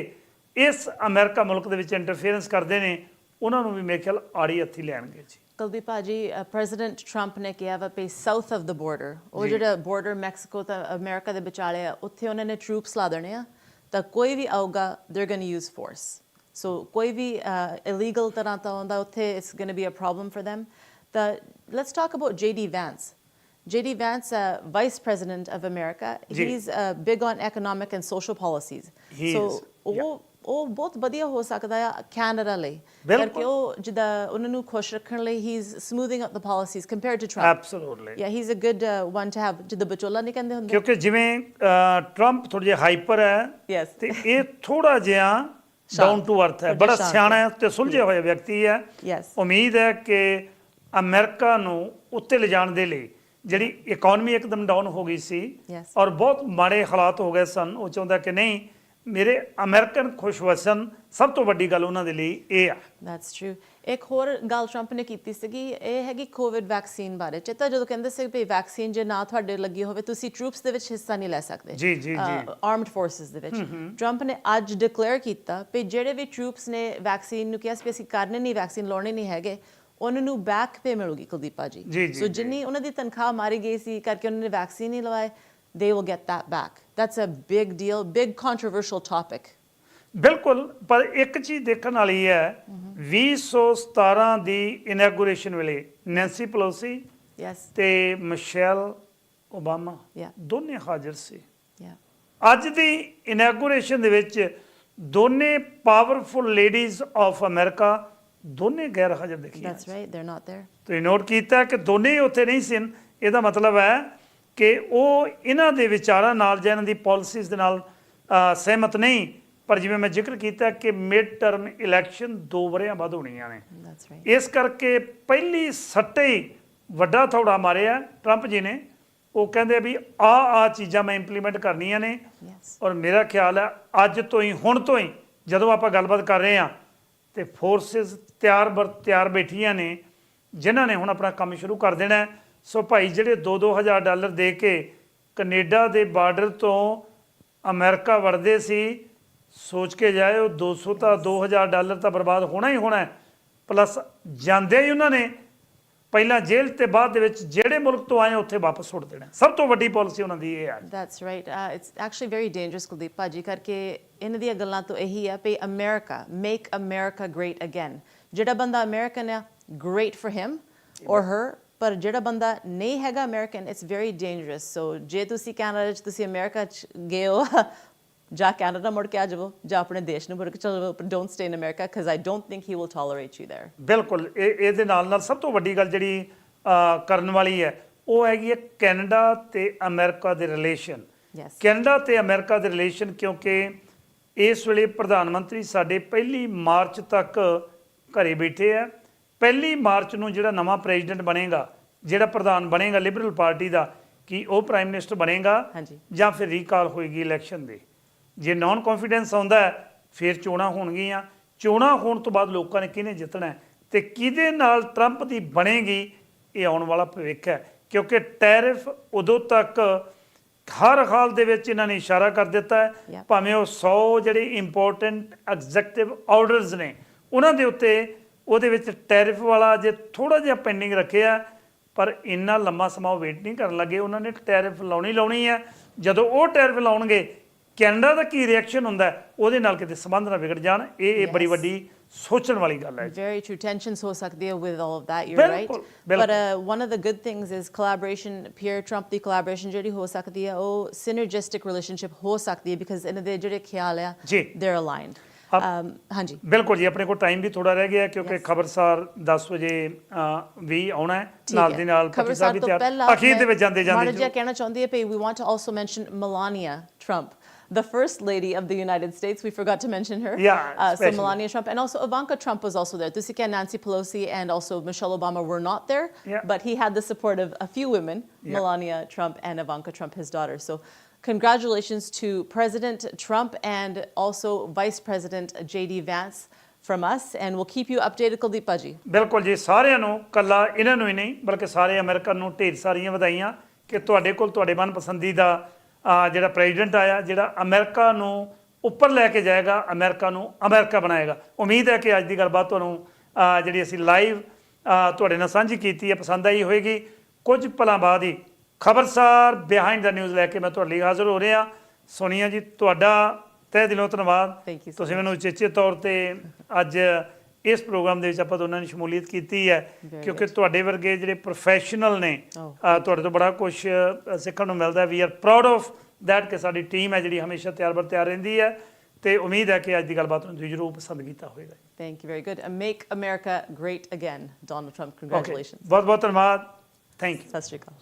ਇਸ ਅਮਰੀਕਾ ਮੁਲਕ ਦੇ ਵਿੱਚ ਇੰਟਰਫੇਰੈਂਸ ਕਰਦੇ ਨੇ ਉਹਨਾਂ ਨੂੰ ਵੀ ਮੇਰੇ ਖਿਆਲ ਆੜੀ ਹੱਥੀ ਲੈਣਗੇ ਜੀ। ਕੁਲਦੀਪ ਭਾਜੀ ਪ੍ਰੈਜ਼ੀਡੈਂਟ ਟਰੰਪ ਨੇ ਕਿਹਾ ਵਾ ਵੀ ਸਾਊਥ ਆਫ ਦਾ ਬਾਰਡਰ ਉਹ ਜਿਹੜਾ ਬਾਰਡਰ ਮੈਕਸੀਕੋ ਤੇ ਅਮਰੀਕਾ ਦੇ ਵਿਚਾਲੇ ਆ ਉੱਥੇ ਉਹਨਾਂ ਨੇ ਟਰੂਪਸ ਲਾ ਦੇਣੇ ਆ ਤਾਂ ਕੋਈ ਵੀ ਆਊਗਾ they're going to use force. So ਕੋਈ ਵੀ illegal ਤਰ੍ਹਾਂ ਤਾਂ ਆਉਂਦਾ ਉੱਥੇ it's going to be a problem for them. ਤਾਂ let's talk about J.D. Vance. J.D. Vance, Vice President of America, he's big on economic and social policies. He is, yeah. ਉਹ ਬਹੁਤ ਵਧੀਆ ਹੋ ਸਕਦਾ ਆ ਕੈਨੇਡਾ ਲਈ ਬਿਲਕੁਲ। ਕਰਕੇ ਉਹ ਜਿੱਦਾਂ ਉਹਨਾਂ ਨੂੰ ਖੁਸ਼ ਰੱਖਣ ਲਈ he's smoothing out the policies compared to Trump. Absolutely. Yeah, he's a good one to have. ਜਿੱਦਾਂ ਬਚੋਲਾ ਨਹੀਂ ਕਹਿੰਦੇ ਹੁੰਦੇ। ਕਿਉਂਕਿ ਜਿਵੇਂ ਟਰੰਪ ਥੋੜਾ ਜਿਹਾ ਹਾਈਪਰ ਹੈ Yes. ਤੇ ਇਹ ਥੋੜਾ ਜਿਹਾ ਡਾਊਨ ਟੂ ਅਰਥ ਹੈ, ਬੜਾ ਸਿਆਣਾ ਹੈ ਤੇ ਸੁਲਝਿਆ ਹੋਇਆ ਵਿਅਕਤੀ ਹੈ। Yes. ਉਮੀਦ ਹੈ ਕਿ ਅਮਰੀਕਾ ਨੂੰ ਉੱਤੇ ਲਿਜਾਣ ਦੇ ਲਈ ਜਿਹੜੀ ਇਕਨੋਮੀ ਇੱਕਦਮ ਡਾਊਨ ਹੋ ਗਈ ਸੀ Yes. ਔਰ ਬਹੁਤ ਮਾੜੇ ਹਾਲਾਤ ਹੋ ਗਏ ਸਨ, ਉਹ ਚਾਹੁੰਦਾ ਕਿ ਨਹੀਂ ਮੇਰੇ ਅਮਰੀਕਨ ਖੁਸ਼ ਵਸਣ, ਸਭ ਤੋਂ ਵੱਡੀ ਗੱਲ ਉਹਨਾਂ ਦੇ ਲਈ ਇਹ ਆ। That's true. ਇੱਕ ਹੋਰ ਗੱਲ ਟਰੰਪ ਨੇ ਕੀਤੀ ਸੀਗੀ ਇਹ ਹੈਗੀ ਕੋਵਿਡ ਵੈਕਸੀਨ ਬਾਰੇ। ਚੇਤਾ ਜਦੋਂ ਕਹਿੰਦੇ ਸੀ ਵੀ ਵੈਕਸੀਨ ਜੇ ਨਾ ਤੁਹਾਡੇ ਲੱਗੀ ਹੋਵੇ ਤੁਸੀਂ ਟਰੂਪਸ ਦੇ ਵਿੱਚ ਹਿੱਸਾ ਨਹੀਂ ਲੈ ਸਕਦੇ ਜੀ ਜੀ ਜੀ। ਆਰਮਡ ਫੋਰਸਿਸ ਦੇ ਵਿੱਚ ਟਰੰਪ ਨੇ ਅੱਜ ਡਿਕਲੇਅਰ ਕੀਤਾ ਵੀ ਜਿਹੜੇ ਵੀ ਟਰੂਪਸ ਨੇ ਵੈਕਸੀਨ ਨੂੰ ਕਿਹਾ ਸੀ ਅਸੀਂ ਕਰਨੇ ਨਹੀਂ ਵੈਕਸੀਨ ਲਾਉਣੇ ਨਹੀਂ ਹੈਗੇ ਉਹਨਾਂ ਨੂੰ ਬੈਕ ਪੇ ਮਿਲੂਗੀ ਕੁਲਦੀਪ ਭਾਜੀ। ਜੀ, ਜੀ, ਸੋ ਜੀ। ਜਿੰਨੀ ਉਹਨਾਂ ਦੀ ਤਨਖਾਹ ਮਾਰੀ ਗਈ ਸੀ ਕਰਕੇ ਉਹਨਾਂ ਨੇ ਵੈਕਸੀਨ ਨਹੀਂ ਲਵਾਏ they will get that back. That's a big deal, big controversial topic. ਬਿਲਕੁਲ, ਪਰ ਇੱਕ ਚੀਜ਼ ਦੇਖਣ ਵਾਲੀ ਹੈ 2017 ਦੀ ਇਨੈਗੂਰੇਸ਼ਨ ਵੇਲੇ ਨੈਂਸੀ ਪਲੋਸੀ Yes. ਤੇ ਮਿਸ਼ੈਲ ਓਬਾਮਾ Yeah. ਦੋਨੇ ਹਾਜ਼ਰ ਸੀ। Yeah. ਅੱਜ ਦੀ ਇਨੈਗੂਰੇਸ਼ਨ ਦੇ ਵਿੱਚ ਦੋਨੇ ਪਾਵਰਫੁਲ ਲੇਡੀਜ਼ ਆਫ ਅਮਰੀਕਾ ਦੋਨੇ ਗੈਰ ਹਾਜ਼ਰ ਦੇਖੀਆਂ। That's right. They're not there. ਤੁਸੀਂ ਨੋਟ ਕੀਤਾ ਕਿ ਦੋਨੇ ਹੀ ਉੱਥੇ ਨਹੀਂ ਸਨ। ਇਹਦਾ ਮਤਲਬ ਹੈ ਕਿ ਉਹ ਇਹਨਾਂ ਦੇ ਵਿਚਾਰਾਂ ਨਾਲ ਜਾਂ ਇਹਨਾਂ ਦੀ ਪਾਲਿਸੀਜ਼ ਦੇ ਨਾਲ ਸਹਿਮਤ ਨਹੀਂ। ਪਰ ਜਿਵੇਂ ਮੈਂ ਜ਼ਿਕਰ ਕੀਤਾ ਕਿ ਮਿਡ ਟਰਮ ਇਲੈਕਸ਼ਨ 2 ਵਰ੍ਹਿਆਂ ਬਾਅਦ ਹੋਣੀਆਂ ਨੇ, That's right. ਇਸ ਕਰਕੇ ਪਹਿਲੀ ਸੱਟੇ ਹੀ ਵੱਡਾ ਥੋੜਾ ਮਾਰਿਆ ਟਰੰਪ ਜੀ ਨੇ। ਉਹ ਕਹਿੰਦੇ ਵੀ ਆ ਚੀਜ਼ਾਂ ਮੈਂ ਇੰਪਲੀਮੈਂਟ ਕਰਨੀਆਂ ਨੇ। Yes. ਔਰ ਮੇਰਾ ਖਿਆਲ ਹੈ ਅੱਜ ਤੋਂ ਹੀ ਹੁਣ ਤੋਂ ਹੀ ਜਦੋਂ ਆਪਾਂ ਗੱਲਬਾਤ ਕਰ ਰਹੇ ਹਾਂ ਤੇ ਫੋਰਸਿਸ ਤਿਆਰ ਬੈਠੀਆਂ ਨੇ ਜਿਨ੍ਹਾਂ ਨੇ ਹੁਣ ਆਪਣਾ ਕੰਮ ਸ਼ੁਰੂ ਕਰ ਦੇਣਾ ਹੈ। ਸੋ ਭਾਈ ਜਿਹੜੇ $2,000 ਦੇ ਕੇ ਕੈਨੇਡਾ ਦੇ ਬਾਰਡਰ ਤੋਂ ਅਮਰੀਕਾ ਵੜਦੇ ਸੀ, ਸੋਚ ਕੇ ਜਾਏ ਉਹ 200 ਤਾਂ $2,000 ਤਾਂ ਬਰਬਾਦ ਹੋਣਾ ਹੀ ਹੋਣਾ ਹੈ। ਪਲੱਸ ਜਾਂਦੇ ਹੀ ਉਹਨਾਂ ਨੇ ਪਹਿਲਾਂ ਜੇਲ੍ਹ ਤੇ ਬਾਅਦ ਦੇ ਵਿੱਚ ਜਿਹੜੇ ਮੁਲਕ ਤੋਂ ਆਏ ਉੱਥੇ ਵਾਪਸ ਸੁੱਟ ਦੇਣਾ। ਸਭ ਤੋਂ ਵੱਡੀ ਪਾਲਿਸੀ ਉਹਨਾਂ ਦੀ ਇਹ ਹੈ। That's right. It's actually very dangerous, Kuldeep ਭਾਜੀ, ਕਰਕੇ ਇਹਨਾਂ ਦੀਆਂ ਗੱਲਾਂ ਤੋਂ ਇਹੀ ਆ ਵੀ America make America great again. ਜਿਹੜਾ ਬੰਦਾ ਅਮਰੀਕਨ ਆ great for him or her, ਪਰ ਜਿਹੜਾ ਬੰਦਾ ਨਹੀਂ ਹੈਗਾ ਅਮਰੀਕਨ ਇਟਸ ਵੈਰੀ ਡੇਂਜਰਸ। ਸੋ ਜੇ ਤੁਸੀਂ ਕੈਨੇਡਾ 'ਚ ਤੁਸੀਂ ਅਮਰੀਕਾ 'ਚ ਗਏ ਹੋ ਜਾਂ ਕੈਨੇਡਾ ਮੁੜ ਕੇ ਆ ਜਾਵੋ ਜਾਂ ਆਪਣੇ ਦੇਸ਼ ਨੂੰ ਮੁੜ ਕੇ ਚਲੋ ਜਾਵੋ, don't stay in America because I don't think he will tolerate you there. ਬਿਲਕੁਲ, ਇਹਦੇ ਨਾਲ ਸਭ ਤੋਂ ਵੱਡੀ ਗੱਲ ਜਿਹੜੀ ਕਰਨ ਵਾਲੀ ਹੈ ਉਹ ਹੈਗੀ ਹੈ ਕੈਨੇਡਾ ਤੇ ਅਮਰੀਕਾ ਦੇ ਰਿਲੇਸ਼ਨ। Yes. ਕੈਨੇਡਾ ਤੇ ਅਮਰੀਕਾ ਦੇ ਰਿਲੇਸ਼ਨ, ਕਿਉਂਕਿ ਇਸ ਵੇਲੇ ਪ੍ਰਧਾਨ ਮੰਤਰੀ ਸਾਡੇ 1 ਮਾਰਚ ਤੱਕ ਘਰੇ ਬੈਠੇ ਆ। 1 ਮਾਰਚ ਨੂੰ ਜਿਹੜਾ ਨਵਾਂ ਪ੍ਰੈਜ਼ੀਡੈਂਟ ਬਣੇਗਾ, ਜਿਹੜਾ ਪ੍ਰਧਾਨ ਬਣੇਗਾ ਲਿਬਰਲ ਪਾਰਟੀ ਦਾ, ਕੀ ਉਹ ਪ੍ਰਾਈਮ ਮਿਨਿਸਟਰ ਬਣੇਗਾ ਹਾਂਜੀ। ਜਾਂ ਫਿਰ ਰੀਕਾਲ ਹੋਏਗੀ ਇਲੈਕਸ਼ਨ ਦੇ। ਜੇ ਨਾਨ ਕੌਨਫੀਡੈਂਸ ਆਉਂਦਾ ਹੈ ਫਿਰ ਚੋਣਾਂ ਹੋਣਗੀਆਂ। ਚੋਣਾਂ ਹੋਣ ਤੋਂ ਬਾਅਦ ਲੋਕਾਂ ਨੇ ਕਿਹਨੇ ਜਿੱਤਣਾ ਹੈ ਤੇ ਕਿਹਦੇ ਨਾਲ ਟਰੰਪ ਦੀ ਬਣੇਗੀ ਇਹ ਆਉਣ ਵਾਲਾ ਭਵਿੱਖ ਹੈ। ਕਿਉਂਕਿ ਟੈਰਿਫ ਉਦੋਂ ਤੱਕ ਹਰ ਹਾਲ ਦੇ ਵਿੱਚ ਇਹਨਾਂ ਨੇ ਇਸ਼ਾਰਾ ਕਰ ਦਿੱਤਾ ਹੈ, ਭਾਵੇਂ ਉਹ 100 ਜਿਹੜੇ ਇੰਪੋਰਟੈਂਟ ਐਗਜ਼ੈਕਟਿਵ ਆਰਡਰਸ ਨੇ ਉਹਨਾਂ ਦੇ ਉੱਤੇ ਉਹਦੇ ਵਿੱਚ ਟੈਰਿਫ ਵਾਲਾ ਜੇ ਥੋੜਾ ਜਿਹਾ ਪੈਂਡਿੰਗ ਰੱਖਿਆ, ਪਰ ਇੰਨਾ ਲੰਮਾ ਸਮਾਂ ਉਹ ਵੇਟ ਨਹੀਂ ਕਰਨ ਲੱਗੇ। ਉਹਨਾਂ ਨੇ ਟੈਰਿਫ ਲਾਉਣੀ ਹੈ। ਜਦੋਂ ਉਹ ਟੈਰਿਫ ਲਾਉਣਗੇ ਕੈਨੇਡਾ ਦਾ ਕੀ ਰਿਐਕਸ਼ਨ ਹੁੰਦਾ ਉਹਦੇ ਨਾਲ ਕਿਤੇ ਸੰਬੰਧ ਨਾ ਵਿਗੜ ਜਾਣ। ਇਹ ਬੜੀ ਵੱਡੀ ਸੋਚਣ ਵਾਲੀ ਗੱਲ ਹੈ। Very true. Tensions ਹੋ ਸਕਦੀ ਹੈ with all of that. You're right. But one of the good things is collaboration. Pierre Trump the collaboration ਜਿਹੜੀ ਹੋ ਸਕਦੀ ਹੈ ਉਹ synergistic relationship ਹੋ ਸਕਦੀ ਹੈ because ਇਹਨਾਂ ਦੇ ਜਿਹੜੇ ਖਿਆਲ ਆ they're aligned. ਹਾਂਜੀ ਬਿਲਕੁਲ ਜੀ। ਆਪਣੇ ਕੋਲ ਟਾਈਮ ਵੀ ਥੋੜਾ ਰਹਿ ਗਿਆ ਕਿਉਂਕਿ ਖਬਰਸਾਰ 10 ਵਜੇ ਵੀ ਆਉਣਾ ਹੈ। ਨਾਲ ਦੀ ਨਾਲ ਖਬਰਸਾਰ ਤੋਂ ਪਹਿਲਾਂ ਅਖੀਰ ਦੇ ਵਿੱਚ ਜਾਂਦੇ ਮਾੜਾ ਜਿਹਾ ਕਹਿਣਾ ਚਾਹੁੰਦੀ ਹੈ we want to also mention Melania Trump, the first lady of the United States. We forgot to mention her. So Melania Trump and also Ivanka Trump was also there. ਤੁਸੀਂ ਕਿਹਾ Nancy Pelosi and also Michelle Obama were not there, but he had the support of a few women, Melania Trump and Ivanka Trump, his daughter. So congratulations to President Trump and also Vice President J.D. Vance from us, and we'll keep you updated, Kuldeep Paji. ਬਿਲਕੁਲ ਜੀ, ਸਾਰਿਆਂ ਨੂੰ, ਕੱਲਾ ਇਹਨਾਂ ਨੂੰ ਹੀ ਨਹੀਂ ਬਲਕਿ ਸਾਰੇ ਅਮਰੀਕਨ ਨੂੰ ਢੇਰ ਸਾਰੀਆਂ ਵਧਾਈਆਂ ਕਿ ਤੁਹਾਡੇ ਕੋਲ ਤੁਹਾਡੇ ਮਨਪਸੰਦੀਦਾ ਜਿਹੜਾ ਪ੍ਰੈਜ਼ੀਡੈਂਟ ਆਇਆ, ਜਿਹੜਾ ਅਮਰੀਕਾ ਨੂੰ ਉੱਪਰ ਲੈ ਕੇ ਜਾਏਗਾ, ਅਮਰੀਕਾ ਨੂੰ ਅਮਰੀਕਾ ਬਣਾਏਗਾ। ਉਮੀਦ ਹੈ ਕਿ ਅੱਜ ਦੀ ਗੱਲਬਾਤ ਤੁਹਾਨੂੰ ਜਿਹੜੀ ਅਸੀਂ ਲਾਈਵ ਤੁਹਾਡੇ ਨਾਲ ਸਾਂਝੀ ਕੀਤੀ ਹੈ ਪਸੰਦ ਆਈ ਹੋਏਗੀ। ਕੁਝ ਪਲਾਂ ਬਾਅਦ ਹੀ ਖਬਰਸਾਰ ਬਿਹਾਈਂਡ ਦਾ ਨਿਊਜ਼ ਲੈ ਕੇ ਮੈਂ ਤੁਹਾਡੇ ਲਈ ਹਾਜ਼ਰ ਹੋ ਰਿਹਾ। ਸੋਨੀਆ ਜੀ, ਤੁਹਾਡਾ ਤਹਿ ਦਿਲੋਂ ਧੰਨਵਾਦ। Thank you so ਤੁਸੀਂ ਮੈਨੂੰ ਉਚੇਚੇ ਤੌਰ ਤੇ ਅੱਜ ਇਸ ਪ੍ਰੋਗਰਾਮ ਦੇ ਵਿੱਚ ਆਪਾਂ ਦੋਨਾਂ ਨੇ ਸ਼ਮੂਲੀਅਤ ਕੀਤੀ ਹੈ, ਕਿਉਂਕਿ ਤੁਹਾਡੇ ਵਰਗੇ ਜਿਹੜੇ ਪ੍ਰੋਫੈਸ਼ਨਲ ਨੇ ਤੁਹਾਡੇ ਤੋਂ ਬੜਾ ਕੁਝ ਸਿੱਖਣ ਨੂੰ ਮਿਲਦਾ। We are proud of that ਕਿ ਸਾਡੀ ਟੀਮ ਹੈ ਜਿਹੜੀ ਹਮੇਸ਼ਾ ਤਿਆਰ ਬਰ ਤਿਆਰ ਰਹਿੰਦੀ ਹੈ, ਤੇ ਉਮੀਦ ਹੈ ਕਿ ਅੱਜ ਦੀ ਗੱਲਬਾਤ ਨੂੰ ਤੁਸੀਂ ਜ਼ਰੂਰ ਪਸੰਦ ਕੀਤਾ ਹੋਵੇਗਾ। Thank you, very good. And make America great again, Donald Trump. Congratulations. ਬਹੁਤ ਬਹੁਤ ਧੰਨਵਾਦ। Thank you. Sat Shri Akal.